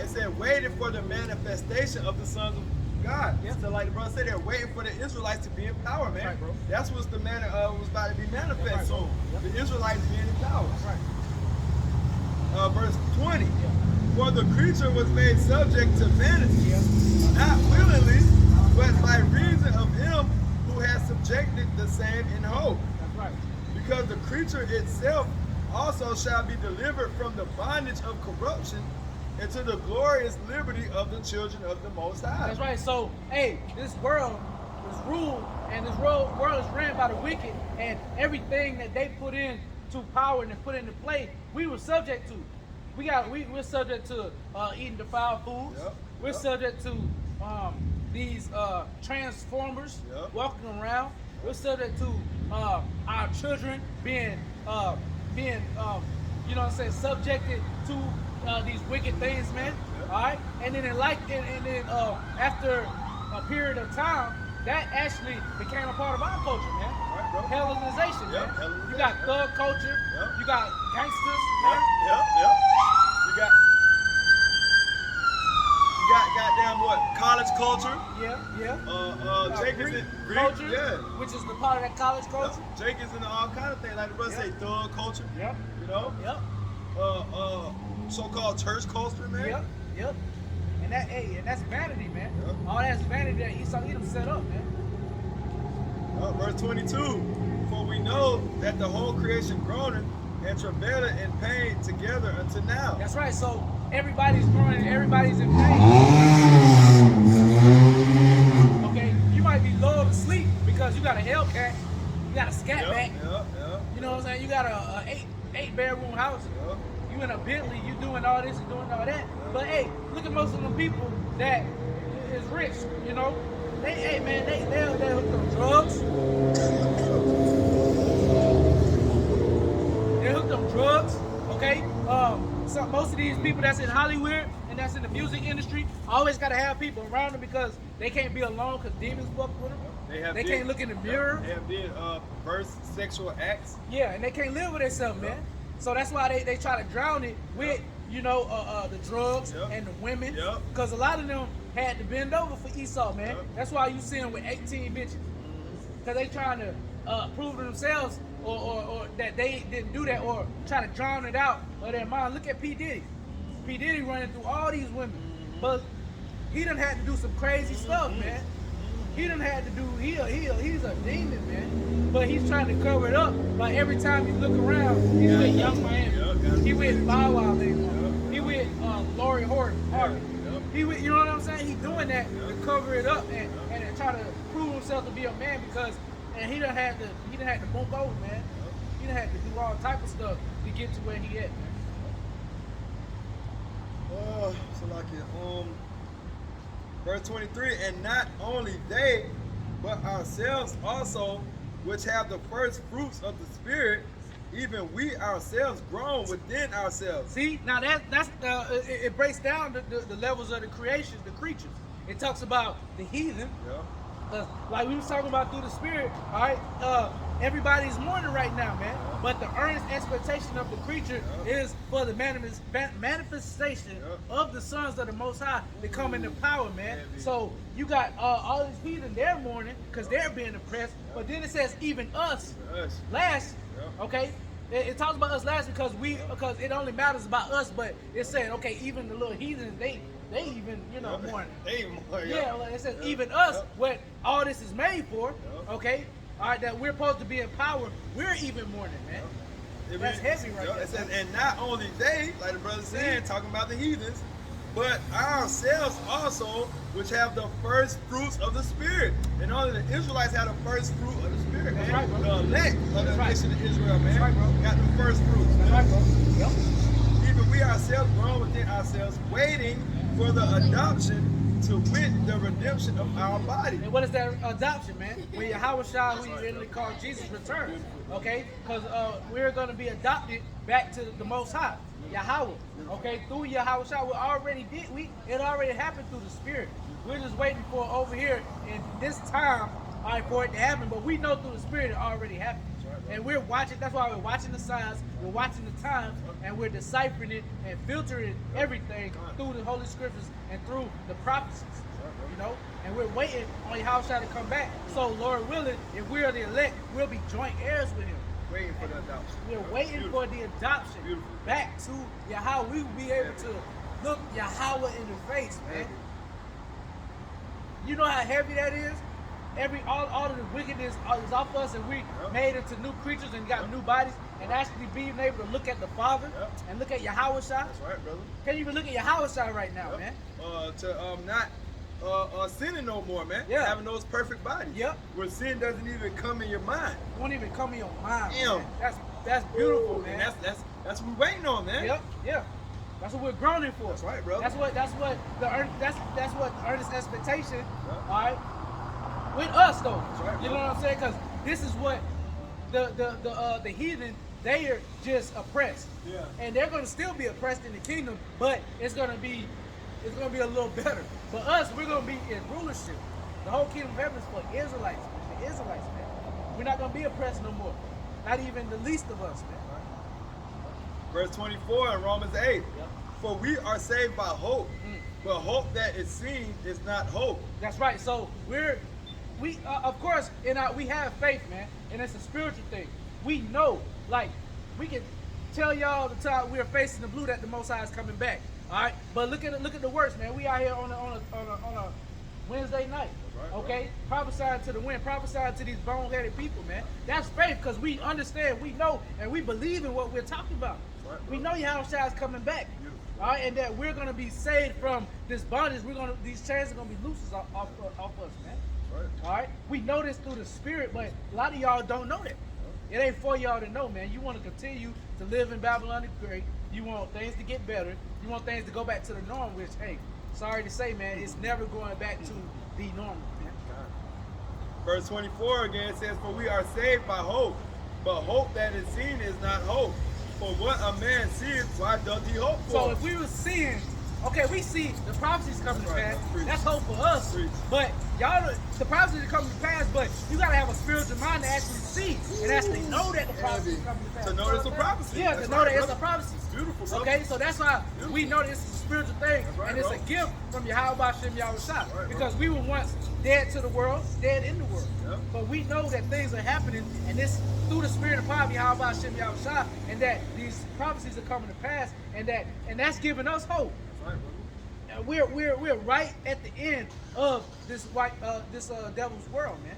said waiting for the manifestation of the sons of God. Yeah. So like the brother said, they're waiting for the Israelites to be in power, man. Right, bro. That's what's the manner was about to be manifest. Right, so yep. the Israelites being in power. Right. Verse 20. Yeah. For the creature was made subject to vanity, not willingly, but by reason of him who has subjected the same in hope. That's right. Because the creature itself also shall be delivered from the bondage of corruption into the glorious liberty of the children of the Most High. That's right. So, hey, this world is ruled, and this world is ran by the wicked, and everything that they put into power and put into play, we were subject to. We're subject to eating defiled foods. Yep. We're subject to these transformers walking around. We're subject to our children being you know what I'm saying, subjected to these wicked things, man. All right, and then after a period of time, that actually became a part of our culture, man. Right, bro. Hellenization, man. Hellenization. You got thug culture. You got gangsters, man. You got goddamn what? College culture. Jake is in Greek culture, which is the part of that college culture. Jake is into all kind of things, like the brother say, thug culture. Yep. You know. Yep. So-called church culture, man. Yep. And that's vanity, man. Yep. All that's vanity that Esau Edom set up, man. Verse 22. For we know that the whole creation groaneth and travaileth in pain together until now. That's right. So everybody's groaning and everybody's in pain. Okay, you might be lulled to sleep because you got a Hellcat, you got a Scat Back. You know what I'm saying? You got a eight bedroom house. You in a Bentley, you doing all this and doing all that. But hey, look at most of them people that is rich, you know. They'll hook on drugs. They hooked on drugs, okay? Most of these people that's in Hollywood and and that's in the music industry, always got to have people around them because they can't be alone because demons fuck with them. They can't look in the mirror. They have did perverse sexual acts. Yeah, and they can't live with themselves, man. So that's why they try to drown it with, you know, the drugs and the women. Because a lot of them had to bend over for Esau, man. That's why you see them with 18 bitches. Because they trying to prove to themselves or that they didn't do that or try to drown it out of their mind. Look at P. Diddy. P. Diddy running through all these women. But he done had to do some crazy stuff, man. He done had to do, he's a demon, man. But he's trying to cover it up. But every time you look around, he's with Young Miami. He with Bow Wow, he with Lori Harvey. He with, you know what I'm saying? He's doing that to cover it up and try to prove himself to be a man because he done had to move over, man. He done had to do all type of stuff to get to where he at, man. Oh, so like it, verse 23, and not only they, but ourselves also, which have the first fruits of the Spirit, even we ourselves grown within ourselves. See, now that's it breaks down the levels of the creation, the creatures. It talks about the heathen. Like we was talking about through the Spirit, all right? Everybody's mourning right now, man. But the earnest expectation of the creature is for the manifestation of the sons of the Most High to come into power, man. So you got all these heathen, they're mourning because they're being oppressed. But then it says even us, last, okay? It talks about us last because it only matters about us, but it's saying, okay, even the little heathens, they even, you know, mourning. They even mourning. Yeah, it says even us, what all this is made for, okay? All right, that we're supposed to be in power, we're even mourning, man. That's heavy right there. It says, and not only they, like the brother saying, talking about the heathens, but ourselves also, which have the first fruits of the Spirit. And only the Israelites have the first fruit of the Spirit, man. Right, bro. The elect of the nation of Israel, man. That's right, bro. Got the first fruits, man. That's right, bro. Yep. Even we ourselves grown within ourselves, waiting for the adoption to wit the redemption of our body. And what is that adoption, man? When Yahweh Shai, who you literally call Jesus, returns, okay? Because we're going to be adopted back to the Most High, Yahweh, okay? Through Yahweh Shai, it already happened through the Spirit. We're just waiting for over here in this time, all right, for it to happen. But we know through the Spirit it already happened. And we're watching, that's why we're watching the signs, we're watching the times, and we're deciphering it and filtering everything through the Holy Scriptures and through the prophecies, you know? And we're waiting on Yahushua to come back. So, Lord willing, if we are the elect, we'll be joint heirs with him. Waiting for the adoption. We're waiting for the adoption back to Yahweh. We will be able to look Yahweh in the face, man. You know how heavy that is? All of the wickedness is off us, and we made into new creatures and got new bodies, and actually being able to look at the Father and look at Yahweh Shai. That's right, brother. Can't even look at Yahweh Shai right now, man. Not sinning no more, man. Yeah. Having those perfect bodies. Yep. Where sin doesn't even come in your mind. It won't even come in your mind, Damn. man. That's beautiful, man. And that's what we're waiting on, man. Yep, yeah. That's what we're groaning for. That's right, brother. That's what the earnest expectation, all right, with us though. That's right, you know what I'm saying? Because this is what the heathen, they are just oppressed. Yeah. And they're gonna still be oppressed in the kingdom, but it's gonna be a little better. For us, we're gonna be in rulership. The whole kingdom of heaven is for Israelites, man. The Israelites, man. We're not gonna be oppressed no more. Not even the least of us, man. Verse 24 in Romans 8. Yep. For we are saved by hope, but hope that is seen is not hope. That's right. So we of course we have faith, man, and it's a spiritual thing. We know, like, we can tell y'all the time we're facing the blue that the Most High is coming back. All right, but look at the works, man. We out here on a Wednesday night, okay? Prophesying to the wind, prophesying to these bone-headed people, man. That's faith, because we understand, we know, and we believe in what we're talking about. We know Yahushua is coming back, all right, and that we're gonna be saved from this bondage. These chains are gonna be loosed off us, man. All right, we know this through the Spirit, but a lot of y'all don't know that. It ain't for y'all to know, man. You want to continue to live in Babylon the Great. You want things to get better. You want things to go back to the norm, which, hey, sorry to say, man, it's never going back to the normal, man. Verse 24 again says, for we are saved by hope, but hope that is seen is not hope. For what a man seeth, why doth he hope for? So if we were seeing, okay, we see the prophecies coming to pass. Preach. That's hope for us. Preach. But y'all, the prophecies are coming to pass, but you gotta have a spiritual mind to actually see and actually know that the prophecies are coming to pass. To know it's a prophecy. Yeah, That's to know right, that it's brother. a prophecy. Beautiful, brother. Okay, so that's why we know that it's a spiritual thing, That's right, and it's bro. a gift from Yahweh Shem Yahushua. Right, Because we were once dead to the world, dead in the world. Yep. But we know that things are happening, and this through the spirit of power of Yahweh Shem Yahushua, and that these prophecies are coming to pass, and that's giving us hope. That's right, brother. We're right at the end of this devil's world, man.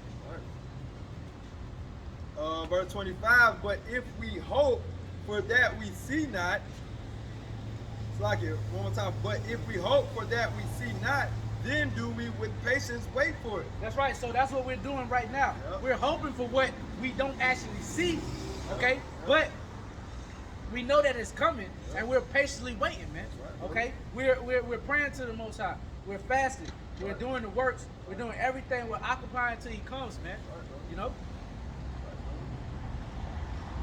Right. Verse 25. But if we hope for that we see not, it's like it one more time. But if we hope for that we see not, then do we with patience wait for it. That's right. So that's what we're doing right now. Yep. We're hoping for what we don't actually see, okay? Yep. But we know that it's coming, and we're patiently waiting, man. Right. Okay? We're praying to the Most High. We're fasting. We're doing the works. We're doing everything. We're occupying until He comes, man. You know?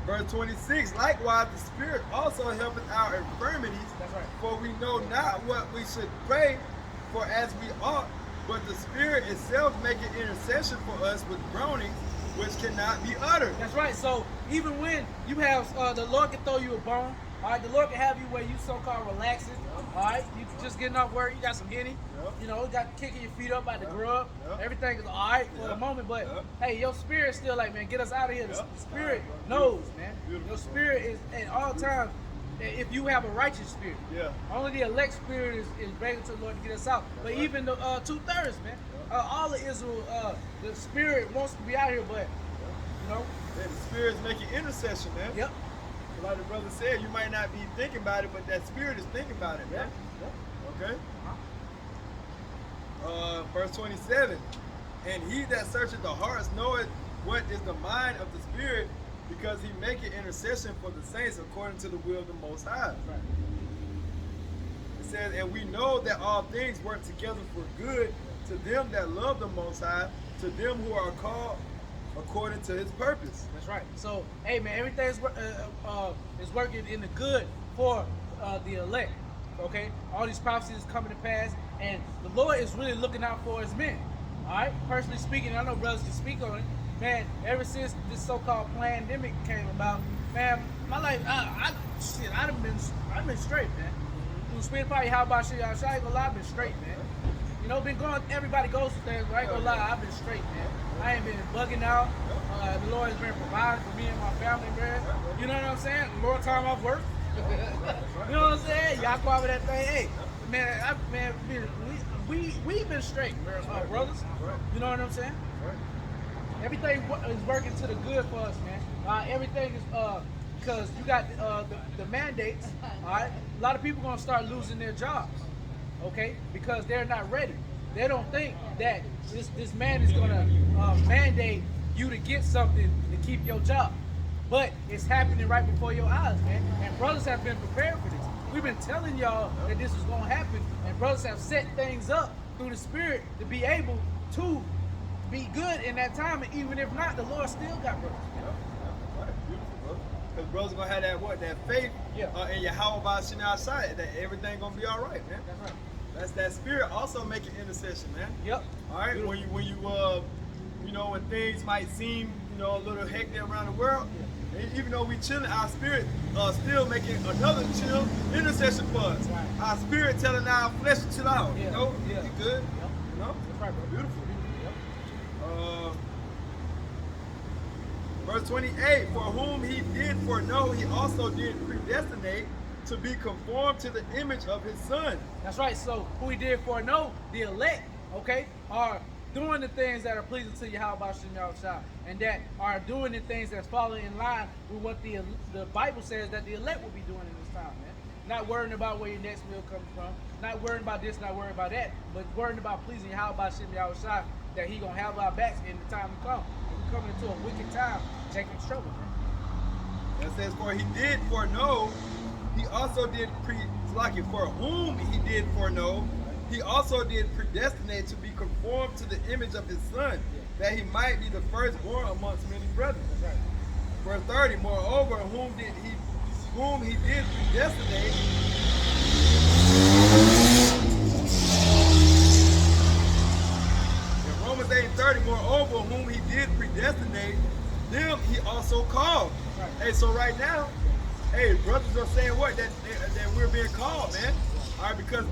Verse 26, likewise the Spirit also helpeth our infirmities. That's right. For we know not what we should pray for as we ought, but the Spirit itself maketh intercession for us with groanings which cannot be uttered. That's right. So even when you have the Lord can throw you a bone, all right, the Lord can have you where you so-called relaxing, all right, you just getting off work, you got some Henny, you know, got kicking your feet up by the grub, everything is all right for the moment, but hey, your spirit's still like, man, get us out of here. The spirit knows, man. Your spirit is at all times. If you have a righteous spirit, only the elect spirit is begging to the Lord to get us out. But even the 2/3, man, all of Israel, the spirit wants to be out here, but you know, And the Spirit's making intercession, man. Yep. Like the brother said, you might not be thinking about it, but that Spirit is thinking about it, man. Okay. Verse 27. And he that searcheth the hearts knoweth what is the mind of the Spirit, because he maketh intercession for the saints according to the will of the Most High. Right. It says, and we know that all things work together for good to them that love the Most High, to them who are called according to His purpose. That's right. So, hey, man, everything is working in the good for the elect. Okay, all these prophecies is coming to pass, and the Lord is really looking out for His men. All right, personally speaking, I know brothers can speak on it. Man, ever since this so-called pandemic came about, man, my life, I've been straight, man. Through the spirit of power, how about shit, y'all? I ain't gonna lie, I've been straight, man. You know, everybody goes through things, but I ain't gonna lie, I've been straight, man. I ain't been bugging out. The Lord has been providing for me and my family, man. You know what I'm saying? More time off work. You know what I'm saying? Y'all go over that thing. Hey, man, we've been straight, brothers. You know what I'm saying? Everything is working to the good for us, man. Everything is because you got the mandates. All right, a lot of people gonna start losing their jobs. Okay, because they're not ready. They don't think that this man is gonna mandate you to get something to keep your job. But it's happening right before your eyes, man. And brothers have been prepared for this. We've been telling y'all that this is gonna happen, and brothers have set things up through the Spirit to be able to be good in that time. And even if not, the Lord still got brothers. Right, beautiful, brother. Because brothers gonna have that faith in Yahweh by Shem outside, that everything gonna be all right, man. That's right. That's that Spirit also making intercession, man. Yep. All right. Beautiful. When you when things might seem a little hectic around the world, and even though we chilling, our spirit still making another chill intercession for us. Right. Our spirit telling our flesh to chill out. Yeah. You know, Yeah. you good. Yep. You know, That's right, bro. beautiful. Yep. Verse 28, for whom he did foreknow, he also did predestinate to be conformed to the image of his son. That's right. So who He did foreknow, the elect, okay, are doing the things that are pleasing to Yahweh Shem Yahushua, and that are doing the things that's following in line with what the Bible says that the elect will be doing in this time, man. Not worrying about where your next meal comes from, not worrying about this, not worrying about that, but worrying about pleasing Yahweh Shem Yahushua, that He gonna have our backs in the time to come. We're coming into a wicked time, taking trouble, man. That says, for he did foreknow, he also did for whom he did foreknow, he also did predestinate to be conformed to the image of his son, that he might be the firstborn amongst many brethren. That's right. Verse 30, moreover, whom he did predestinate, 30, moreover, whom he did predestinate, them he also called. Right. Hey, so right now, hey, brothers are saying what? That we're being called, man. All right, because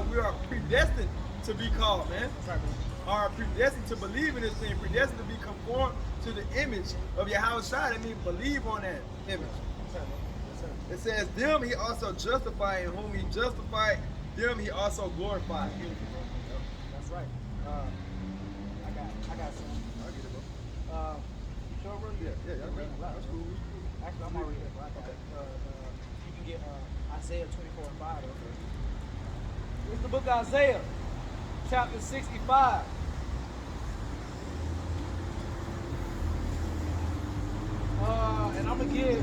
we are predestined to be called, man. Right. Are predestined to believe in this thing, predestined to be conformed to the image of Yahweh Shai. That means believe on that image. It says, them he also justified, and whom he justified, them he also glorified. That's right. I got some. I'll get it, bro. You sure, bro? Yeah, that's cool. Actually, I'm already there, bro. I got it. You can get Isaiah 24:5. Okay. It's the book of Isaiah, chapter 65. And I'm going to give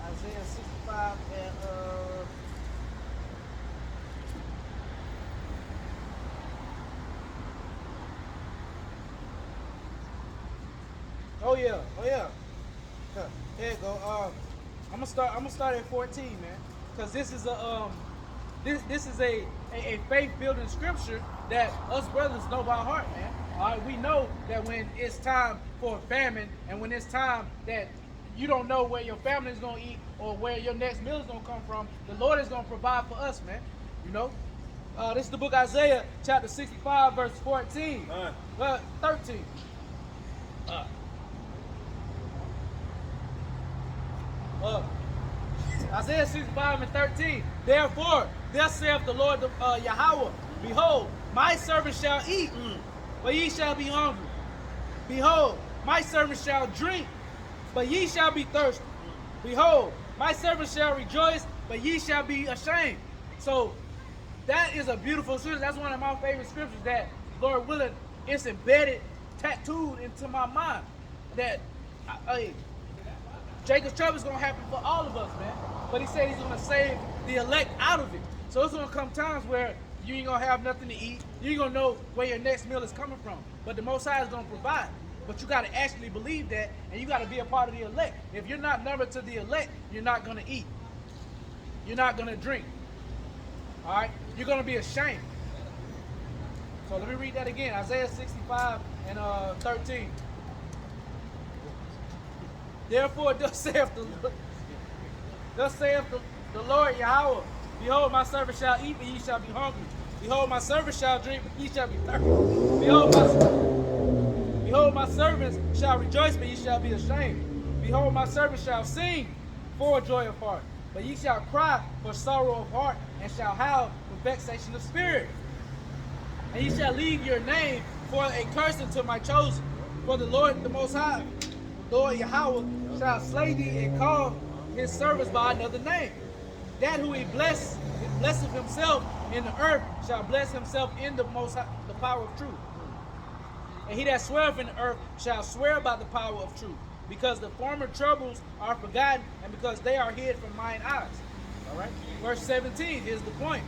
Isaiah 65 and oh yeah. Here you go. I'm gonna start at 14, man, because this is this is a faith building scripture that us brothers know by heart, man. All right, we know that when it's time for a famine, and when it's time that you don't know where your family is gonna eat or where your next meal is gonna come from, the Lord is gonna provide for us, man. You know. This is the book of Isaiah, chapter 65, verse 14. 13. Isaiah 65 and 13. Therefore, thus saith the Lord Yahweh, behold, my servant shall eat, but ye shall be hungry. Behold, my servant shall drink, but ye shall be thirsty. Behold, my servant shall rejoice, but ye shall be ashamed. So that is a beautiful scripture. That's one of my favorite scriptures that, Lord willing, it's embedded, tattooed into my mind. That Jacob's trouble is going to happen for all of us, man. But he said he's going to save the elect out of it. So it's going to come times where you ain't going to have nothing to eat. You ain't going to know where your next meal is coming from. But the Most High is going to provide. But you got to actually believe that, and you got to be a part of the elect. If you're not numbered to the elect, you're not going to eat. You're not going to drink. All right? You're going to be ashamed. So let me read that again. Isaiah 65 and 13. Therefore, thus saith the Lord Yahweh, behold, my servant shall eat, but ye shall be hungry. Behold, my servant shall drink, but ye shall be thirsty. Behold, my servants shall rejoice, but ye shall be ashamed. Behold, my servant shall sing for joy of heart, but ye shall cry for sorrow of heart, and shall howl for vexation of spirit. And ye shall leave your name for a curse unto my chosen. For the Lord, the Most High, Lord Yahweh, shall slay thee and call his servants by another name. That who he blesseth himself in the earth shall bless himself in the Most High, the power of truth. And he that sweareth in the earth shall swear by the power of truth, because the former troubles are forgotten, and because they are hid from mine eyes. All right. Verse 17 is the point.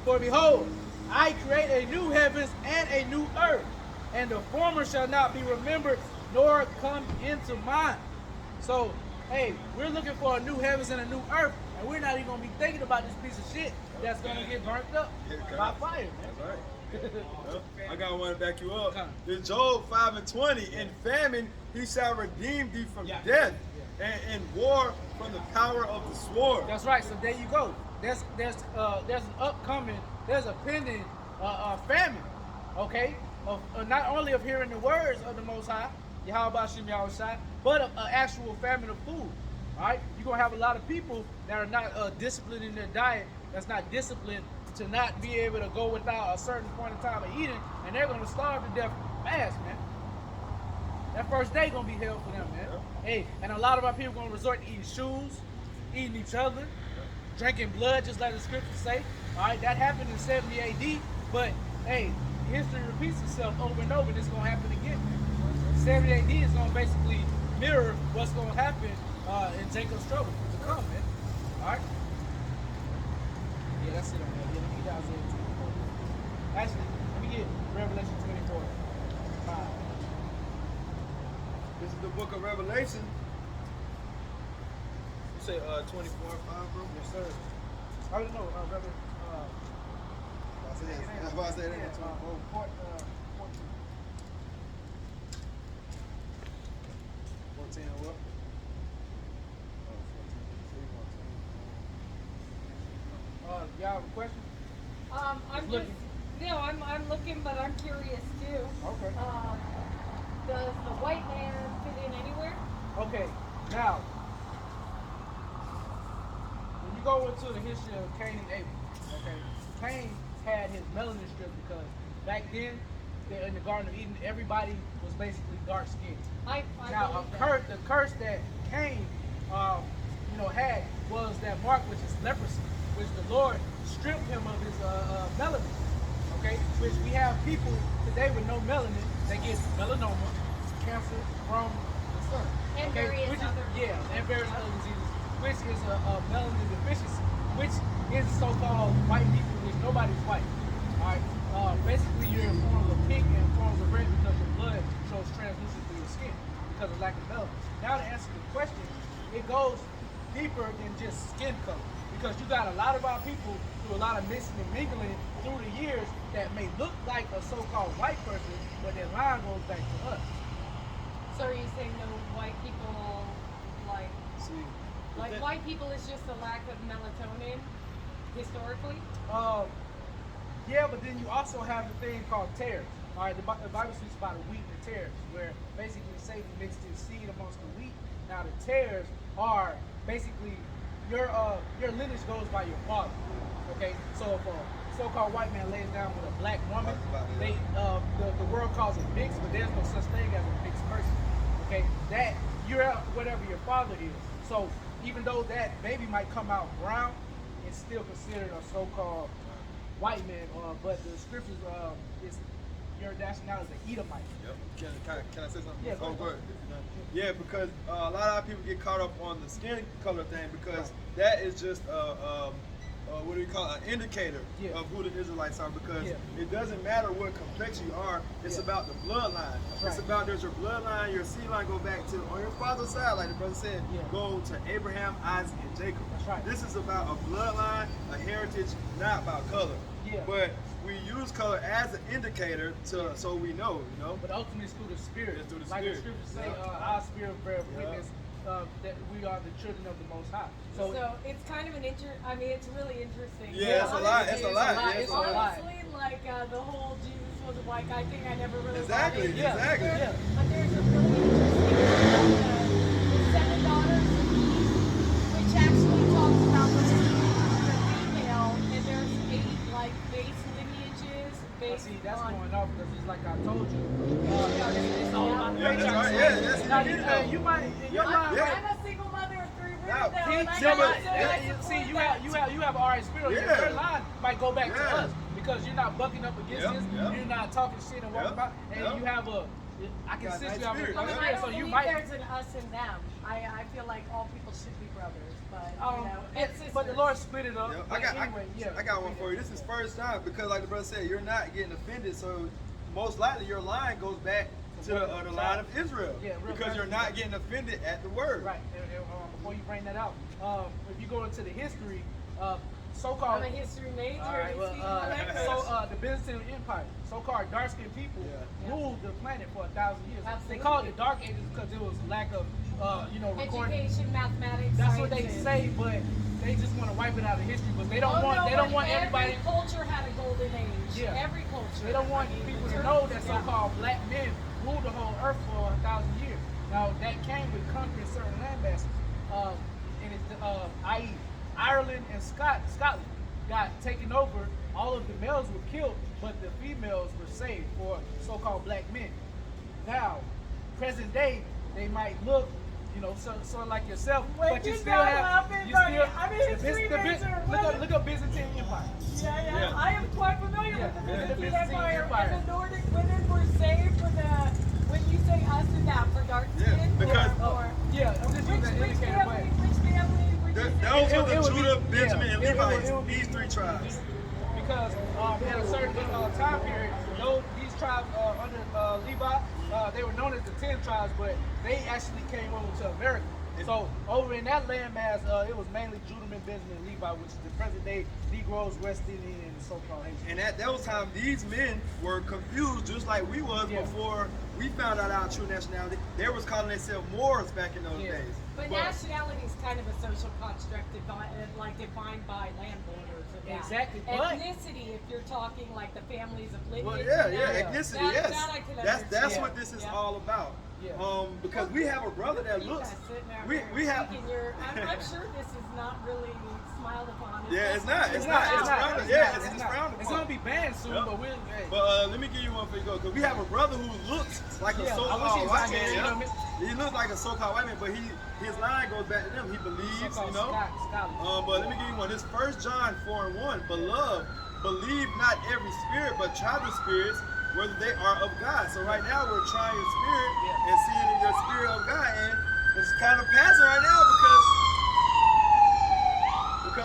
For behold, I create a new heavens and a new earth, and the former shall not be remembered, nor come into mind. So, hey, we're looking for a new heavens and a new earth, and we're not even going to be thinking about this piece of shit that's going to get burnt up by fire, man. That's right. I got one to back you up. In Job 5 and 20, in famine he shall redeem thee from death, and in war from the power of the sword. That's right. So there you go. There's a pending famine, okay? Of not only of hearing the words of the Most High, Yahweh Shem Yahweh Shai, but an actual famine of food. All right, you're gonna have a lot of people that are not disciplined in their diet. That's not disciplined to not be able to go without a certain point in time of eating, and they're gonna starve to death fast, man. That first day gonna be hell for them, man. Hey, and a lot of our people gonna resort to eating shoes, eating each other, drinking blood, just like the scriptures say. All right, that happened in 70 AD, but hey, history repeats itself over and over, and it's gonna happen again, man. 70 AD is gonna basically mirror what's gonna happen in Jacob's trouble to come, man. All right. Yeah, that's it on that. Yeah, let me get Isaiah 24. Actually, let me get Revelation 24. 5. This is the book of Revelation. You say 24 and 5, bro? Yes, sir. I don't know, Reverend. That's why I said that. 14. 14 what? Y'all have a question? I'm looking, but I'm curious too. Okay. Does the white man fit in anywhere? Okay, now, when you go into the history of Cain and Abel, okay, Cain had his melanin stripped because back then, in the Garden of Eden, everybody was basically dark skinned. Now, the curse that Cain, had was that mark, which is leprosy, which the Lord stripped him of his melanin. Okay, which we have people today with no melanin. They get melanoma, cancer from the sun. And Okay, various other and various other diseases, which is a melanin deficiency, which is so-called white people, which nobody's white. All right, basically you're in forms of pink and forms of red because your blood shows translucent through your skin because of lack of melanin. Now to answer the question, it goes deeper than just skin color because you got a lot of our people through a lot of mixing and mingling through the years that may look like a so-called white person, but their line goes back to us. So are you saying no white people white people is just a lack of melatonin historically? Yeah, but then you also have the thing called tares. All right, the Bible speaks about the wheat and the tares, where basically Satan mixed his seed amongst the wheat. Now the tares are basically your lineage goes by your father. Okay, so if a so-called white man lays down with a black woman, the world calls it mixed, but there's no such thing as a mixed person. Okay, that you're whatever your father is. So even though that baby might come out brown, it's still considered a so-called white man. But the scriptures is your nationality is an Edomite. Yep. Can I say something? Yeah, go ahead. Yeah, because a lot of people get caught up on the skin color thing because that is just what do you call it? An indicator of who the Israelites are because it doesn't matter what complexion you are, it's about the bloodline. It's about there's your bloodline, your seed line go back to on your father's side, like the brother said, go to Abraham, Isaac, and Jacob. That's right. This is about a bloodline, a heritage, not about color. But we use color as an indicator to so we know, But ultimately it's through the spirit. It's through the like spirit. the scriptures say, our spirit bears witness that we are the children of the Most High. So it's kind of it's really interesting. Yeah, it's a lot. It's a lot. It's a lot. Honestly, like the whole Jesus was a white guy thing, I never really Exactly. bought into. Exactly. But there's a really interesting the 7 daughters of Eve, which actually talks about the female, and there's 8 base lineages based See, that's on. going off because it's like I told you. It's all about the That's right. Yeah, you might in your mind. I'm a single mother of 3 women Now, though, and I Yeah, gotta but say I see, support you that. have an alright spirit. Your line might go back to Yeah. us because you're not bucking up against this. You're not talking shit and walking about, and you have I can Got sense that you have spirit. a I mean, spirit, I don't so you believe might. there's an us and them. I feel like all people should be brothers, but and sisters. But the Lord split it up. Yep. But anyway, I got one for you. This is first time because, like the brother said, you're not getting offended. So most likely your line goes back to the line of Israel because you're not getting offended at the word. Right. And, before you bring that out, if you go into the history, so-called. I'm a history major. All right, the Byzantine Empire, so-called dark-skinned people ruled the planet for 1,000 years. Absolutely. They called it Dark Ages because there was lack of, recording. Education, mathematics, That's what they sciences. say, but they just want to wipe it out of history. But they don't want everybody. Every culture had a golden age. Yeah. Every culture. They don't want people to know that so-called black men ruled the whole earth for 1,000 years. Now that came with conquering certain land masses, i.e. Ireland and Scotland got taken over. All of the males were killed, but the females were saved for so-called black men. Now, present day, they might look, sort of like yourself, but you still have. Look up Byzantine Empire. Yeah. I am quite familiar with the Byzantine Empire. Empire. And the Nordic women were saved for when you say us and that for dark skin. because- I'm just using that indicator, but. Which family? Those were It the would be- Judah, Benjamin, and it would- Levites. it would be- These 3 tribes. Because at a certain time period, these tribes under Levi, they were known as the 10 tribes, but they actually came over to America. So over in that landmass, it was mainly Judah, Benjamin, and Levi, which is the present day Negroes, West Indian, and the so-called Haitian. And at that time, these men were confused, just like we was before we found out our true nationality. They was calling themselves Moors back in those days. But nationality is kind of a social construct defined by land borders. Exactly. Ethnicity, if you're talking like the families of lineage. Well, ethnicity, yes. That I can understand. That's what this is all about. Yeah. Because we have a brother that looks. We have. I'm sure this is not really smiled upon. Yeah, it's not. It's frowned. It's gonna be banned soon, but we'll. Hey. But let me give you one before you go, because we have a brother who looks like a so-called white man. He looks like a so-called white man, but his line goes back to them. He believes, you know. But let me give you one. This 1 John 4:1. Beloved, believe not every spirit, but try the spirits, whether they are of God. So right now we're trying your spirit and seeing if your spirit of God, and it's kind of passing right now because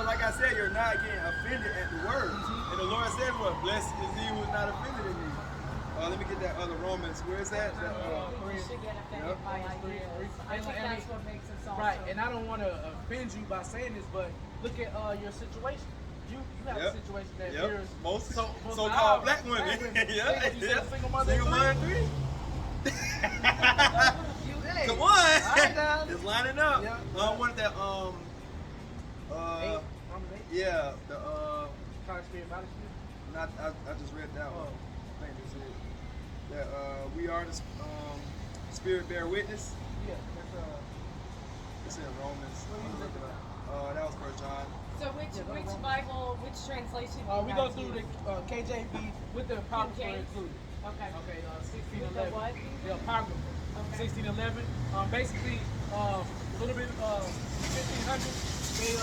like I said, you're not getting offended at the word. And the Lord said, "What blessed is he who is not offended in me." Let me get that other Romans. Where is that? We should get offended by ideas. I think that's what makes us all right. And I don't want to offend you by saying this, but look at your situation. You have a situation that mirrors most so-called black women. Single mother three. Come on, it's lining up. I wanted that the not I just read that one. I think this is it. That we are the spirit bear witness. Yeah, it's in Romans. That was 1 John. So which Bible, which translation? We go through the KJV with the Apocrypha included. Okay. Okay, 1611. What? The Apocrypha. Okay. 1611. Basically, a little bit 1500s. They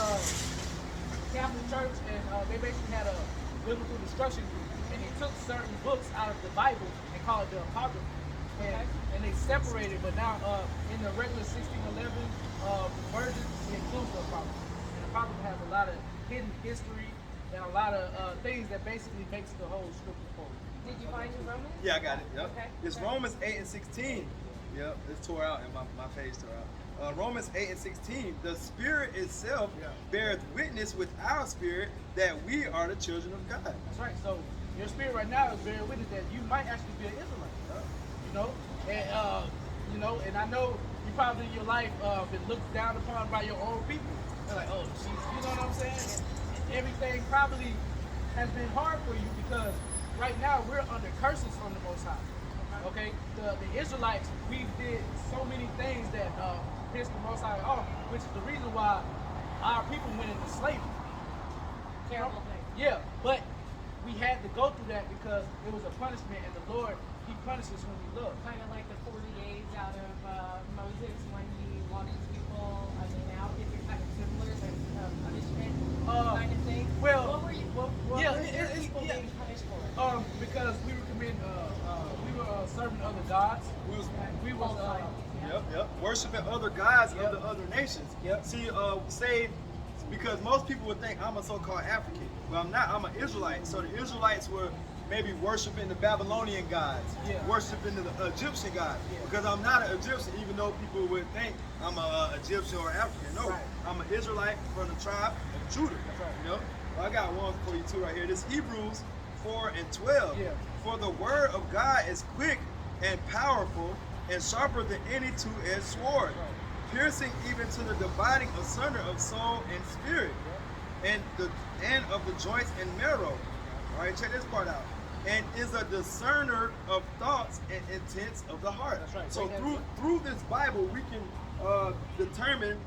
Catholic Church, and they basically had a biblical destruction group, and they took certain books out of the Bible and called it the Apocrypha. And they separated, but now in the regular 1611 version, it includes the Apocrypha. And the Apocrypha has a lot of hidden history and a lot of things that basically makes the whole scripture forward. Did you find your Romans? Yeah, I got it. Yep. Okay. It's Romans 8:16. Yep, it's tore out and my page tore out. Romans 8:16. The Spirit itself beareth witness with our spirit that we are the children of God. That's right. So your spirit right now is bearing witness that you might actually be an Israelite. You know, and and I know you probably in your life been looked down upon by your own people. They're like, oh, geez, you know what I'm saying? And everything probably has been hard for you because right now we're under curses from the Most High. Okay, the Israelites, we did so many things that pissed the Most High off, which is the reason why our people went into slavery. Terrible thing. Yeah, but we had to go through that because it was a punishment, and the Lord, He punishes whom He loves. Kind of like the 40 days out of Moses when he walked his people out. Is it kind of similar as a punishment kind of thing? Well, what were you? What was your people being punished for? Because we were serving other gods. We was worshiping other gods of the other nations. See, because most people would think I'm a so-called African. Well, I'm not. I'm an Israelite. So the Israelites were maybe worshiping the Babylonian gods, worshiping the Egyptian gods. Because I'm not an Egyptian, even though people would think I'm an Egyptian or African. No, I'm an Israelite from the tribe of Judah. You know, well, I got one for you too right here. This Hebrews 4:12. For the word of God is quick and powerful and sharper than any two-edged sword, piercing even to the dividing asunder of soul and spirit, and of the joints and marrow. All right, check this part out. And is a discerner of thoughts and intents of the heart. That's right. So through this Bible, we can determine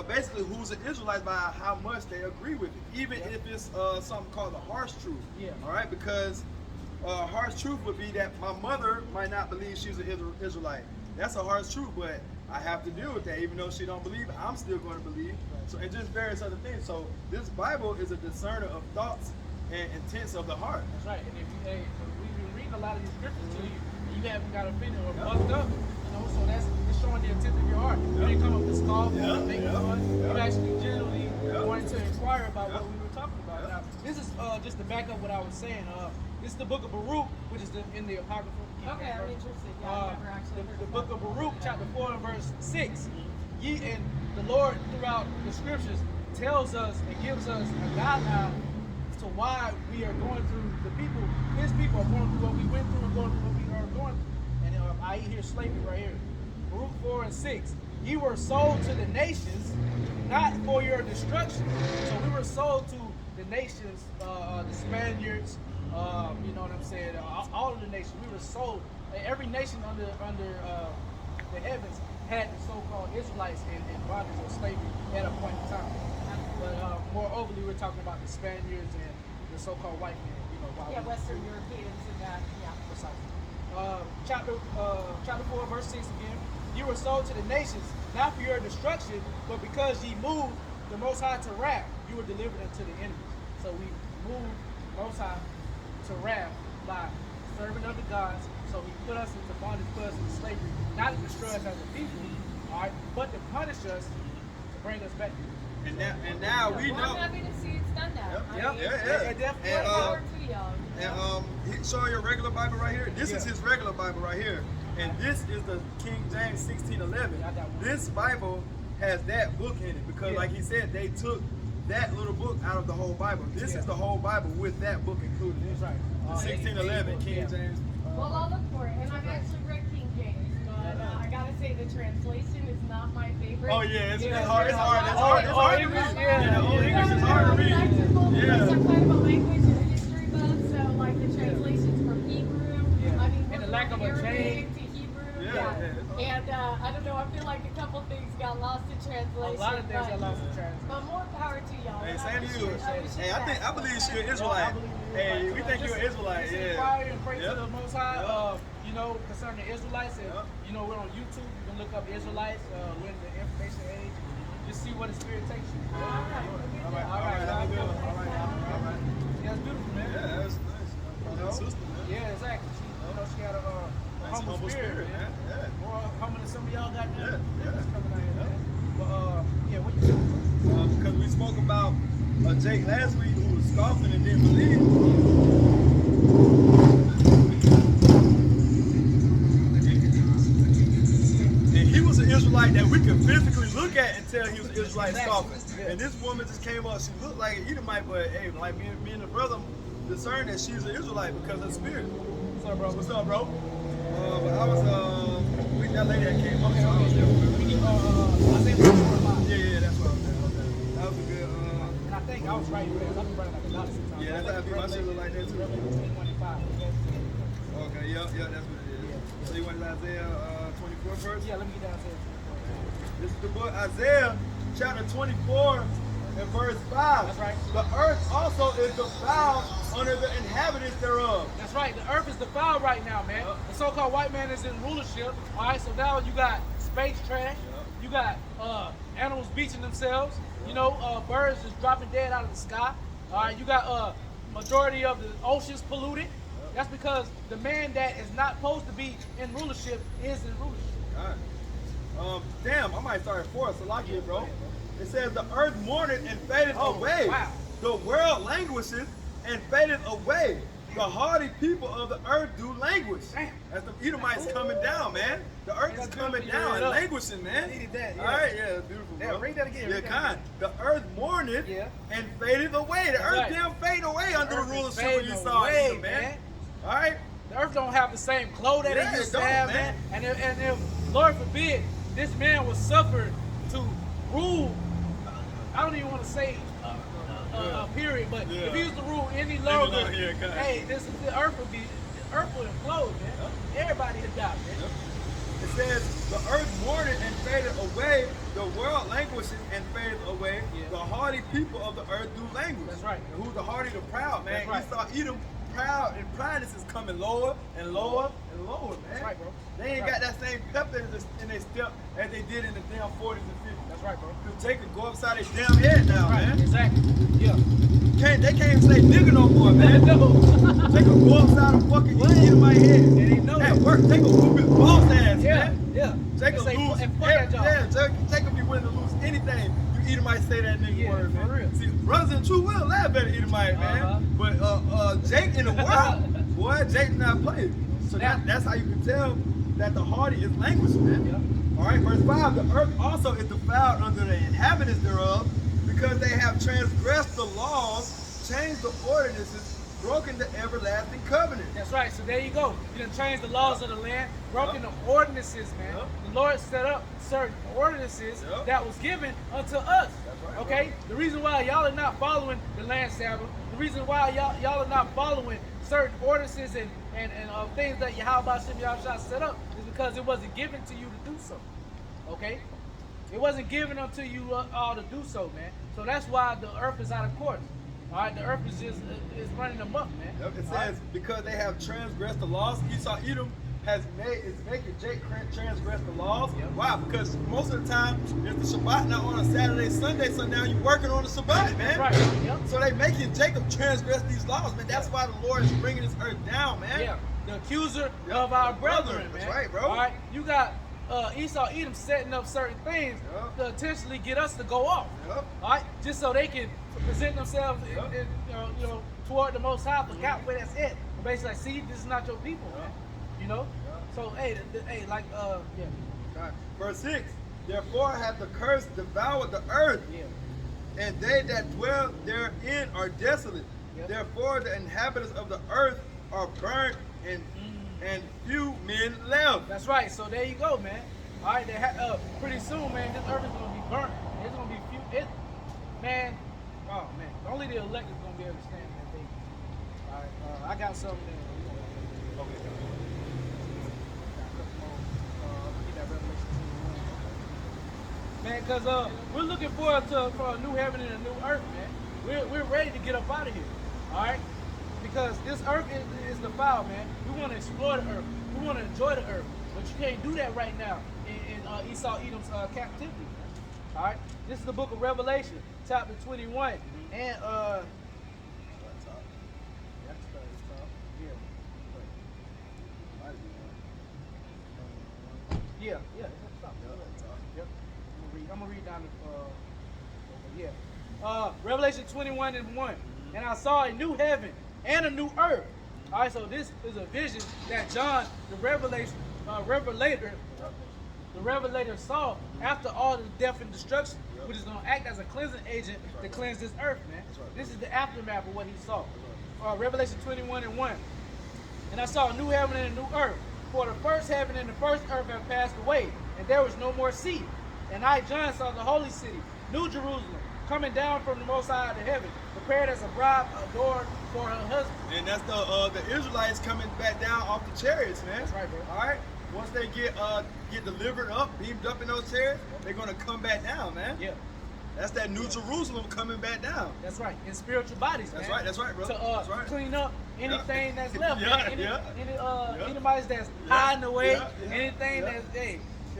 basically who's an Israelite by how much they agree with it, even if it's something called the harsh truth. All right, because harsh truth would be that my mother might not believe she's an Israelite. That's a harsh truth, but I have to deal with that. Even though she don't believe, I'm still going to believe. So, and just various other things. So this Bible is a discerner of thoughts and intents of the heart. That's right. And if we've been reading a lot of these scriptures to you, and you haven't got offended or buzzed up, so it's showing the intent of your heart. You didn't come up to scoff or make fun. You actually genuinely wanted to inquire about what we were talking about. Now, this is just to back up what I was saying. This is the Book of Baruch, which is in the Apocrypha. Okay, I'm interested. Yeah, I've never actually heard the Book of Baruch, chapter 4 and verse 6. and the Lord throughout the scriptures tells us and gives us a guideline to why we are going through, his people are going through what we went through and going through what we are going through. And I hear slavery right here. Baruch 4 and 6. You were sold to the nations, not for your destruction. So we were sold to the nations, the Spaniards, you know what I'm saying, all of the nations. We were sold. Every nation under the heavens had the so-called Israelites in bondage or slavery at a point in time. But more overly, we're talking about the Spaniards and the so-called white men. You know, Yeah, Western Europeans and that. Yeah. Precisely. Chapter 4, verse 6 again. You were sold to the nations, not for your destruction, but because ye moved the Most High to wrath, you were delivered unto the enemies. So we moved Most High to wrath by serving other gods. So he put us into bondage, put us into slavery, not to destroy us as a people, all right, but to punish us, to bring us back. And now we Well, know. I'm happy to see it's done now. Yep. It definitely. And, power to y'all. And show your regular Bible right here. This is Yeah. his regular Bible right here. And this is the King James 1611. I got one. This Bible has that book in it because, Yeah. like he said, they took that little book out of the whole Bible. This is the whole Bible with that book included. That's right. The 1611 King Yeah. James. Well, I'll look for it. And I've actually read King James, but I gotta say the translation is not my favorite. Oh yeah, it's Yeah. hard. It's hard. It's hard. It's Oh, hard to English, read. yeah. The old English is hard to read. Yeah. Yeah. I'm kind of a language and a history buff, so like the translations from Hebrew. Yeah. I mean, And the lack of a Arabic change. to Hebrew. Yeah. And I don't know. I feel like a couple things got lost in translation. A lot of things but, got lost in translation. But more power to y'all. Hey, And I same to you. appreciate Hey, I believe you're an Israelite. Hey, we think you're an Israelite. Just Yeah. inquire and pray Yep. to the Most High. Yep. You know, concerning the Israelites, and Yep. you know, we're on YouTube. You can look up Israelites. We're in the information age. Just see where the Spirit takes you. All right. All right. Have a good one. All right. Yeah, it's beautiful, man. Yeah, that's nice. You know? Sister, man. Yeah, exactly. She got a Nice humble spirit, man. Yeah. More humble than some of y'all got now. Yeah. Coming out here, man. But yeah, what you doing? Because we spoke about Jake last week who was scoffing and didn't believe. And he was an Israelite that we could physically look at and tell he was an Israelite scoffing. Yeah. And this woman just came up, she looked like an Edomite, but hey, like me and the brother discerned that she's an Israelite because of the spirit. What's up, bro? What's up, bro? But I was, with that lady that came up, so I was there with her. We need, I think we're live. Yeah, that's what I was saying. Okay. That was a good, And I think I was right because I've been running like a lot sometimes. Yeah, that's how I be. My shit look like that too. Revelation 21 and 5. okay, yeah, that's what it is. Yeah. So you went to Isaiah 24 first? Yeah, let me get down to it. This is the book, Isaiah chapter 24 and verse 5. That's right. The earth also is defiled under the inhabitants thereof. That's right. The earth is defiled right now, man. The so-called white man is in rulership. All right, so now you got space trash. You got animals beaching themselves. You know, birds just dropping dead out of the sky. All right, you got majority of the oceans polluted. That's because the man that is not supposed to be in rulership is in rulership. All right. Damn, I might start at 4, so lock it, bro. It says the earth mourneth and fadeth away. Wow. The world languisheth and fadeth away. The hardy people of the earth do languish. Damn. As the Edomites coming down, man. The earth is That's coming beautiful. down and Yeah. languishing, man. I needed that, yeah. All right, yeah, that's beautiful, bro. Yeah, read that again, Yeah, read that kind. The earth mourneth Yeah. and fadeth away. The That's earth right. damn fade away under the earth is rulership of fading Esau, away, Edom, man. man. All right. The earth don't have the same clothes that Yeah, it it used to don't, have, man. man. And if Lord forbid, this man was suffered to rule, I don't even want to say a period, but Yeah. if he was to rule any longer, longer, yeah, kinda. hey, the earth would implode, man. Everybody would die, man. It says, the earth mourneth and fadeth away, the world languisheth and fadeth away, Yeah. the hardy people of the earth do languish. That's right. And who's the hardy? The proud, man. That's right. You saw Edom, proud, and prowess is coming lower and lower and lower, man. That's right, bro. They ain't That's got that same pep in their step as they did in the damn 40s and 50s. That's right, bro. They could go upside their damn head now, Right, man. exactly. Yeah. They can't even say nigga no more, man. No. They could go upside the fucking Edomite head. And they know At it. work, they could whoop his boss ass, Yeah, man. yeah. Jacob And say, lose. and fuck that job. Yeah, Jacob be willing to lose anything. You Edomite say that nigga Yeah, word, for man. real. See, brothers in true will laugh at Edomite, man. But Jake in the world, boy, Jake's not playing. So Now- that's how you can tell that the hardy is language, man. Yeah. All right, verse 5. The earth also is defiled under the inhabitants thereof, because they have transgressed the laws, changed the ordinances, broken the everlasting covenant. That's right. So there you go. You done changed the laws of the land, broken the ordinances, man. The Lord set up certain ordinances that was given unto us. Right, okay? The reason why y'all are not following the land Sabbath, the reason why y'all are not following certain ordinances and things that Yahweh Shem Yahshua set up is because it wasn't given to you to do so. Okay? It wasn't given unto you all to do so, man. So that's why the earth is out of course. All right, the earth is just is running amok, man. Yep, it says because they have transgressed the laws. Esau Edom is making Jake transgress the laws. Yep. Why? Because most of the time it's the Shabbat not on a Saturday, Sunday, so now you're working on the Shabbat, man. That's right. Yep. So they making Jacob transgress these laws, man. That's why the Lord is bringing this earth down, man. Yeah, the accuser of our brethren, man. That's right, bro. All right, you got Esau Edom setting up certain things to intentionally get us to go off. Yep. All right, just so they can present themselves, you know, toward the Most High, forgot where that's at. Basically, like, see, this is not your people, man. You know. So, hey, like, yeah. Verse 6. Therefore hath the curse devoured the earth, and they that dwell therein are desolate. Therefore the inhabitants of the earth are burnt, and few men left. That's right. So there you go, man. All right, pretty soon, man, this earth is gonna be burnt. It's gonna be few. Man. Oh man, only the elect is gonna be able to stand that day. All right, I got something there. Okay. Get that Revelation 21. Man, cause we're looking forward for a new heaven and a new earth, man. We're ready to get up out of here. All right, because this earth is defiled, man. We want to explore the earth. We want to enjoy the earth, but you can't do that right now in Esau Edom's captivity. All right, this is the book of Revelation, chapter 21, and yeah. Yep. I'm gonna read down the Revelation 21 and 1. And I saw a new heaven and a new earth. All right, so this is a vision that John, the revelator saw after all the death and destruction, which is going to act as a cleansing agent to cleanse this earth, man. This is the aftermath of what he saw. Revelation 21 and 1. And I saw a new heaven and a new earth. For the first heaven and the first earth have passed away, and there was no more sea. And I, John, saw the holy city, New Jerusalem, coming down from the Most High of the heaven, prepared as a bride adored for her husband. And that's the Israelites coming back down off the chariots, man. That's right, bro. All right. Once they get delivered up, beamed up in those chariots, they're gonna come back down, man. Yeah. That's that New Jerusalem coming back down. That's right. In spiritual bodies, That's man. right. That's right, bro. To that's right. clean up anything that's left. Yeah, man. Anybody's that's hiding away. Anything that's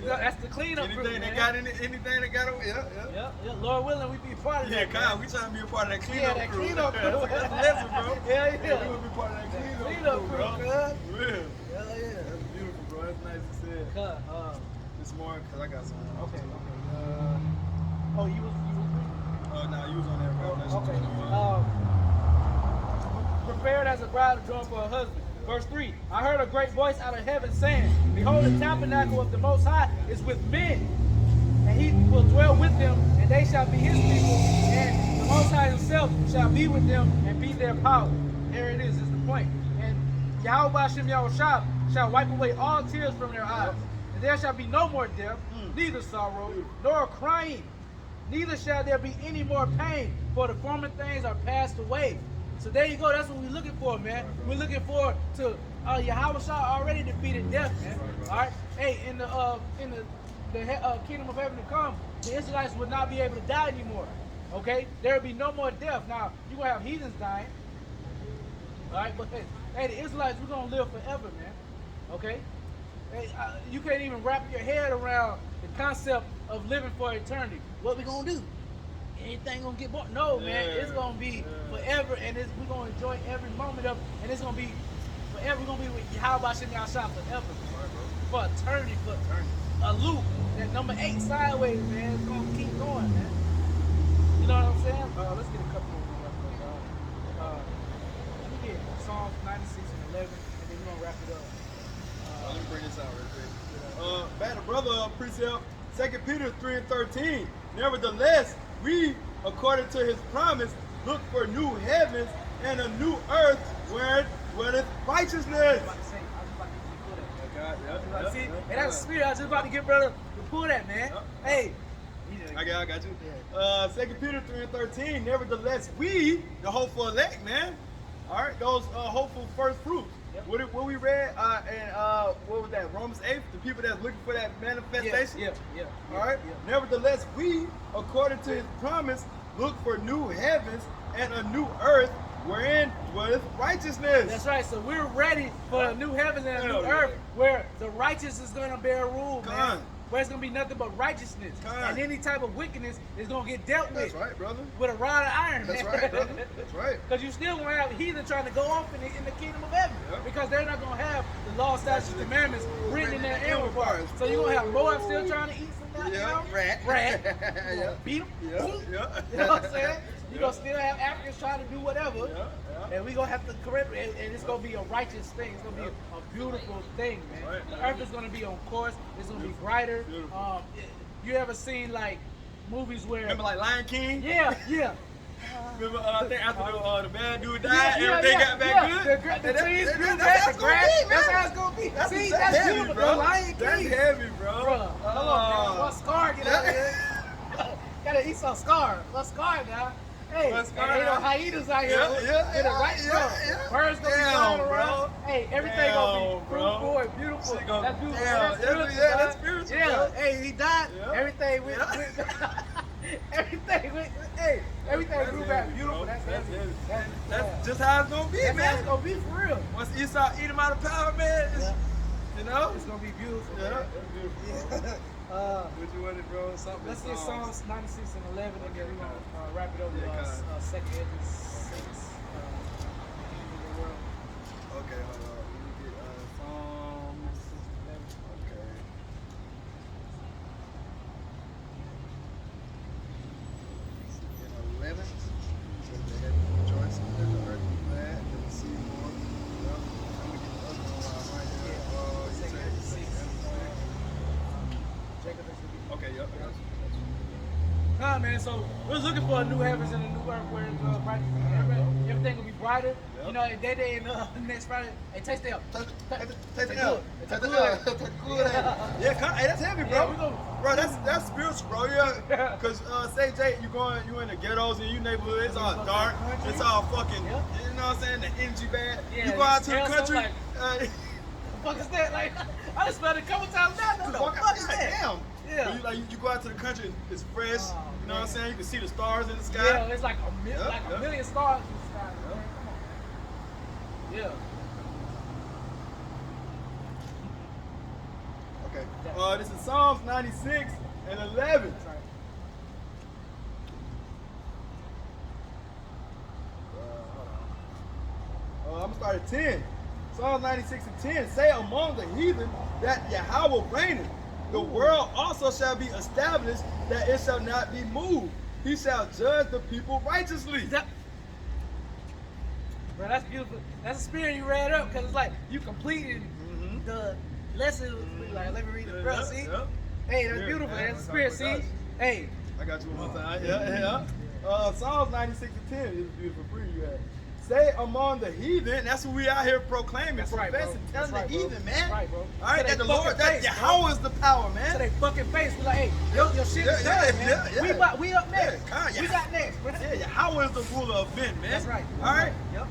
that's the cleanup crew, Anything man. that got anything that got away. Yeah. Lord willing, we be part of that. God, we trying to be a part of that cleanup that crew. cleanup crew. That's a lesson, bro. Yeah. We will be part of that cleanup crew, bro. Cuz. Real. Yeah. That's beautiful, bro. That's nice to see. Cuz, This morning, cause I got something. okay. Oh, you was Nah, you was on that, bro. okay. Prepared as a bride adorned for her husband. Verse 3, I heard a great voice out of heaven saying, behold, the tabernacle of the Most High is with men, and he will dwell with them, and they shall be his people, and the Most High himself shall be with them and be their power. There it is the point. And Yahweh Shem Yahshua shall wipe away all tears from their eyes, and there shall be no more death, neither sorrow, nor crying, neither shall there be any more pain, for the former things are passed away. So there you go. That's what we're looking for, man. We're looking forward to Yahweh already defeated death, man. All right. Hey, in the kingdom of heaven to come, the Israelites would not be able to die anymore. Okay. There will be no more death. Now you're gonna have heathens dying. All right. But hey, the Israelites, we're gonna live forever, man. Okay. Hey, you can't even wrap your head around the concept of living for eternity. What we gonna do? Anything gonna get bored? No, man. It's gonna be forever, and we're gonna enjoy every moment of it, and it's gonna be forever. We're gonna be with Yahweh Shem Yahshua forever, for eternity, A loop, that number 8 sideways, man. It's gonna keep going, man. You know what I'm saying? Let's get a couple more. Let me get Psalms 96 and 11, and then we're gonna wrap it up. Let me bring this out real quick. Back to brother of precept, 2 Peter 3 and 13. Nevertheless, we, according to his promise, look for new heavens and a new earth where dwelleth righteousness. See, and that's the spirit. I was just about to get brother to pull that, man. Hey. I got you. 2 Peter 3 and 13. Nevertheless, we, the hopeful elect, man. All right, those hopeful first fruits. Yep. What we read what was that? Romans 8. The people that's looking for that manifestation. Yeah. All right. Nevertheless, we, according to his promise, look for new heavens and a new earth wherein dwelleth righteousness. That's right. So we're ready for a new heaven and a new earth where the righteous is going to bear rule, man. Where it's going to be nothing but righteousness. And any type of wickedness is going to get dealt with. That's right, brother. With a rod of iron, That's man. right, brother. That's right. Because you still going to have heathen trying to go off in the kingdom of heaven. Because they're not going to have the law, statutes, and commandments written in their inward parts. So you're going to have Moab still trying to eat some rat. Beat them. You know what I'm saying? You're going to still have Africans trying to do whatever. And we're going to have to correct it. And it's going to be a righteous thing. It's going to be a beautiful thing, man. The earth is going to be on course. It's going to be brighter. You ever seen like movies where... Remember like Lion King? Yeah. Remember, I think after the bad dude died, everything got back good? The trees grew back, the grass. That's how it's going to be. See, that's heavy, beautiful. bro. The Lion King. That's heavy, bro. Hold on, man. What Scar get out of here? Gotta eat some Scar. What Scar, guy? Hey, ain't no hyenas out here. In the right birds gonna be flying around. Hey, everything gonna be fruitful and beautiful. That's beautiful. That's spiritual. Yeah. Hey, he died. Everything went. Everything grew back beautiful. That's heavy. That's just how it's gonna be, man. That's how it's gonna be for real. Once Esau eat him out of power, man, you know, it's gonna be beautiful. Yeah, it's beautiful. What you wanted, bro? Something. Let's get Psalms 96 and 11, and then we're gonna wrap it up with 2nd Edges 6. Okay, hold on. Let me get Psalms. Okay. In 11, so the heaven rejoice and let the earth be glad. Let the sea mourn. Well, I'm gonna get the other one right here. Okay, yep. Nah, man, so we're looking for a new heavens and a new earth where it's bright. Everything will be brighter. Yep. You know, that day and next Friday, hey, taste it up. Taste it up. Yeah, hey, that's heavy, bro. Yeah, bro, that's spiritual, bro. Yeah, because say Jay, you in the ghettos in your neighborhood. It's all dark. It's all fucking. You know what I'm saying? The energy bad. Yeah, you go out to the country. What the fuck is that? Like, I just smelled it a couple times now. What the fuck is that? Damn. Yeah. You go out to the country, it's fresh. You know what I'm saying? You can see the stars in the sky. Yeah, it's like a million stars in the sky. Yeah. Okay. This is Psalms 96 and 11. That's right. I'm gonna start at 10. Psalms 96 and 10. Say among the heathen that Yahweh reigneth. The world also shall be established, that it shall not be moved. He shall judge the people righteously. Bro, that's beautiful. That's the spirit you read up, because it's like you completed the lesson. Like, let me read it, bro. See? Hey, that's beautiful. That's the spirit. See? Hey. I got you one more time. Yeah. Psalms 96 and 10 is beautiful. Free you have. Say among the heathen, that's what we out here proclaiming, professing, telling the heathen, man. That's right, bro. All right, that the Lord, that Yahweh is the power, man. So they fucking face. We're like, hey, your shit is done, man. We up next. We got next, bro. Yeah, Yahweh is the ruler of men, man. That's right. All right. Yep.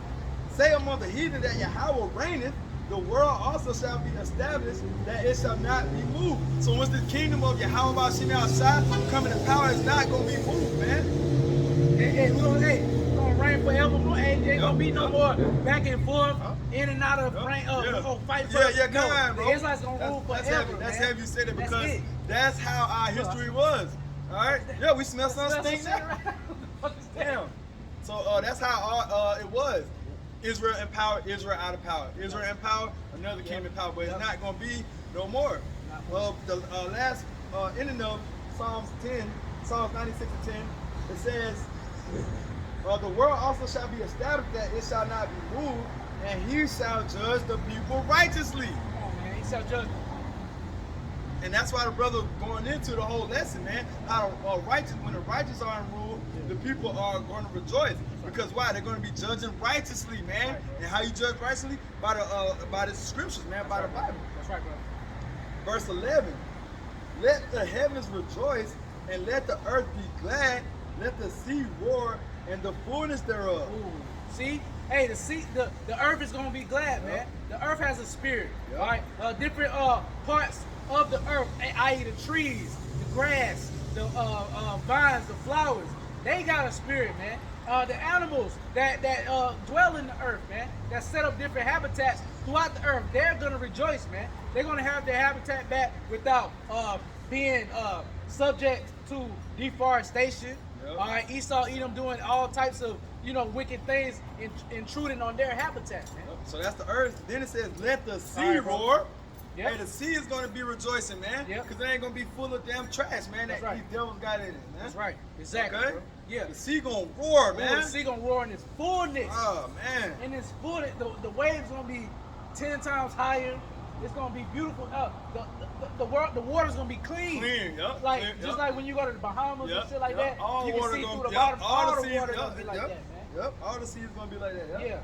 Say among the heathen that Yahweh reigneth, the world also shall be established, that it shall not be moved. So once the kingdom of Yahweh Bashim outside coming to power, is not going to be moved, man. Hey, we're gonna reign forever. Ain't gonna be no more back and forth, in and out of rain, fight for bro. The Israelites gonna rule forever. That's heavy you said it because that's how our history was. All right? Yeah, we smell some stink now. Damn. So that's how it was. Israel in power, Israel out of power. Israel in power, another came in power, but it's not going to be no more. Well, the last ending of Psalms 96 and 10, it says, the world also shall be established, that it shall not be moved, and he shall judge the people righteously. Come on, man. He shall judge. And that's why the brother going into the whole lesson, man. How when the righteous are in rule, the people are going to rejoice. Because why? They're going to be judging righteously, man. And how you judge righteously? By the scriptures, man, by the Bible. That's right, bro. Verse 11. Let the heavens rejoice, and let the earth be glad. Let the sea roar, and the fullness thereof. Ooh. See? Hey, the earth is gonna be glad, man. The earth has a spirit, all right? Different parts of the earth, i.e. the trees, the grass, the vines, the flowers, they got a spirit, man. The animals that dwell in the earth, man, that set up different habitats throughout the earth, they're gonna rejoice, man. They're gonna have their habitat back without being subject to deforestation. All right, Esau, Edom doing all types of wicked things, intruding on their habitat, man. So that's the earth. Then it says, let the sea roar. Yep. Hey, the sea is going to be rejoicing, man. Because it ain't going to be full of damn trash, man. That's These devils got in it, man. That's right. Exactly. Okay? Bro. Yeah. The sea going to roar, man. The sea going to roar in its fullness. Oh, man. In its fullness. The waves going to be 10 times higher. It's going to be beautiful. The water's going to be clean. Clean, yup. Like, clean, just like when you go to the Bahamas and shit like that, all you the can water see gonna, through the bottom. All the seas, water going to be like that, man. Yep, all the seas going to be like that. Yep. Yeah.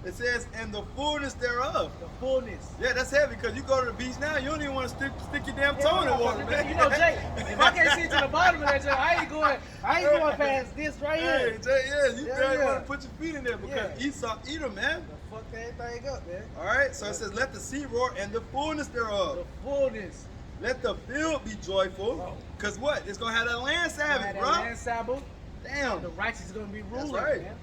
It says, and the fullness thereof. The fullness. Yeah, that's heavy, because you go to the beach now, you don't even want to stick your damn toe in the water, man. You know, Jay, if I can't see to the bottom of that, Jay, I ain't going past this right here. Hey, Jay, you barely want to put your feet in there because Esau eat them, man. Fuck everything up, man. All right, so it says, let the sea roar and the fullness thereof. The fullness. Let the field be joyful. Because what? It's going to have that land Sabbath, bro. Land Sabbath. Damn. The righteous is going to be ruling, That's right. man.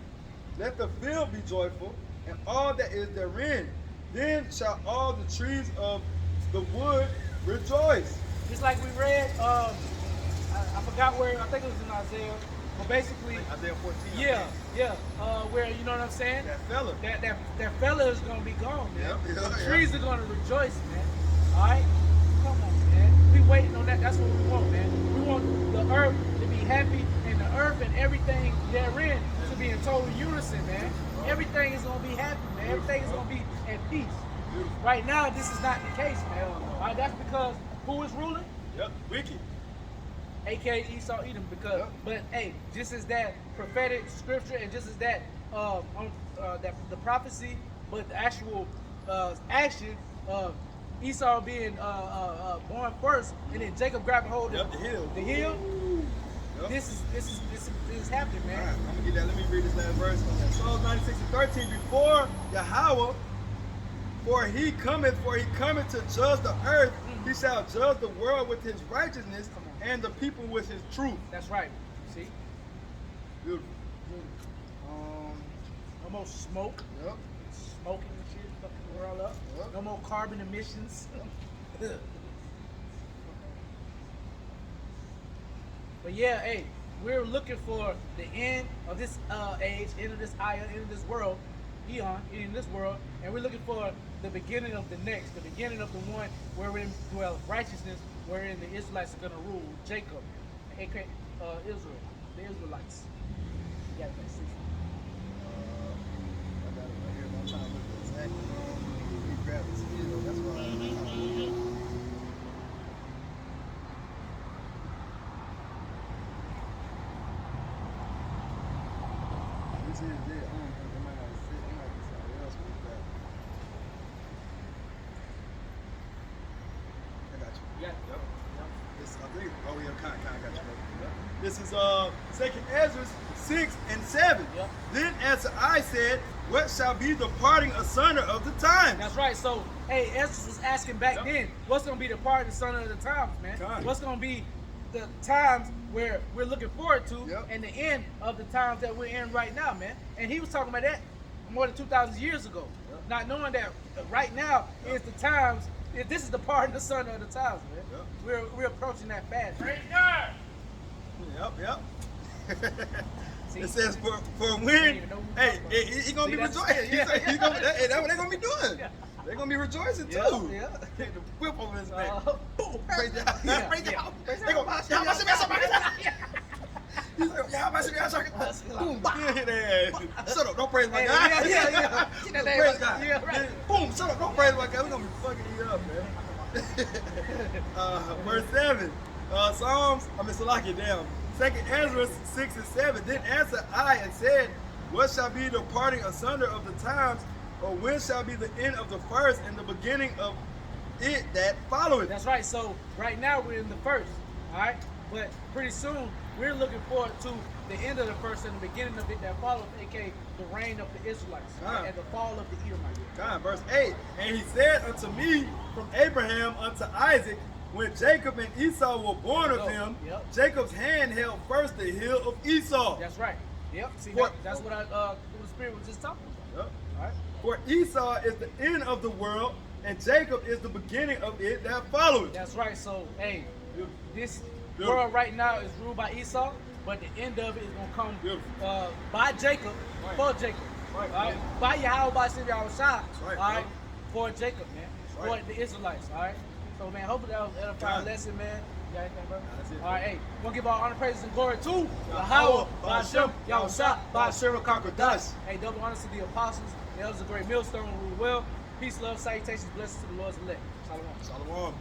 Let the field be joyful, and all that is therein. Then shall all the trees of the wood rejoice. Just like we read, I forgot where, I think it was in Isaiah, but basically, Isaiah 14. yeah, where, you know what I'm saying? That fella. That fella is going to be gone, man. Yep, The trees are going to rejoice, man. All right? Come on, man. We waiting on that. That's what we want, man. We want the earth to be happy, and the earth and everything therein to be in total unison, man. Everything is going to be happy, man. Everything is going to be at peace. Right now, this is not the case, man. All right, that's because who is ruling? Yep, wicked. AKA Esau Edom, because but hey, just as that prophetic scripture and just as that the prophecy, but the actual action of Esau being born first, and then Jacob grabbing hold of the hill. The hill. Yep. This is happening, man. All right, I'm gonna get that. Let me read this last verse. Psalms 96:13. Before Yahweh, for he cometh to judge the earth. He shall judge the world with his righteousness and the people with his truth. That's right. See? Beautiful. No more smoke. Yep. Smoking and shit, fucking the world up. Yep. No more carbon emissions. But yeah, hey, we're looking for the end of this age, end of this ayah, end of this world, eon, in this world, and we're looking for the beginning of the next, the beginning of the one wherein dwells righteousness, wherein the Israelites are going to rule Jacob, aka Israel, the Israelites. You got that, see? I got it right here. I'm trying to look at exactly. We grab this video. That's why. This is it. I don't think it might not fit. It might be something else with that. I got you. Yeah. Yep. This, I think. Oh yeah, kind of got you. Yep. This is 2nd Ezra 6 and 7. Yep. Then answer I said, what shall be the parting asunder of the time? That's right. So, hey, Ezra was asking back then, what's going to be the parting asunder of the times, man? Time. What's going to be the times where we're looking forward to, Yep. and the end of the times that we're in right now, man? And he was talking about that more than 2,000 years ago, not knowing that right now is the times. This is the parting asunder of the times, man. Yep. We're approaching that fast. Yep. See? It says for when, hey, he gonna be that's- rejoicing. yeah. That's what they gonna be doing. Yeah. They're gonna be rejoicing too. Yeah. Take the whip over his back. Boom. Praise God. Yeah. Praise Yeah. God. Praise They gonna God. y'all must be somebody. He's like, y'all must be somebody. Boom, still hit their ass. Shut up, don't praise my God. Yeah. Praise God. Yeah, right. Boom, shut up, don't praise my God. We're gonna be fucking you up, man. Verse 7. Salaki down. 2nd Ezra 6 and 7. Then answered I and said, what shall be the parting asunder of the times, or when shall be the end of the first and the beginning of it that followeth? That's right. So right now we're in the first, all right? But pretty soon we're looking forward to the end of the first and the beginning of it that follows, aka the reign of the Israelites and the fall of the Edomites. Verse 8. And he said unto me from Abraham unto Isaac, when Jacob and Esau were born of him, Jacob's hand held first the heel of Esau. That's right. Yep. See, that's what the Spirit was just talking about. All right. For Esau is the end of the world, and Jacob is the beginning of it that followeth. That's right. So, hey, this world right now is ruled by Esau, but the end of it is going to come by Jacob, for Jacob. Right. All right. By Yahweh, by Shem Yahushua. Right, All right. For Jacob, man. Right. For the Israelites. All right. So, man, hopefully that was an edifying lesson, man. You got anything, bro? That's it. All right, hey, we're going to give our honor, praises, and glory to Yahweh, by Shem Yahushua, by Shem Yahushua. Hey, double honors to the apostles, the elders of great millstone who rule well. Peace, love, salutations, blessings to the Lord's elect. Shalom. Shalom.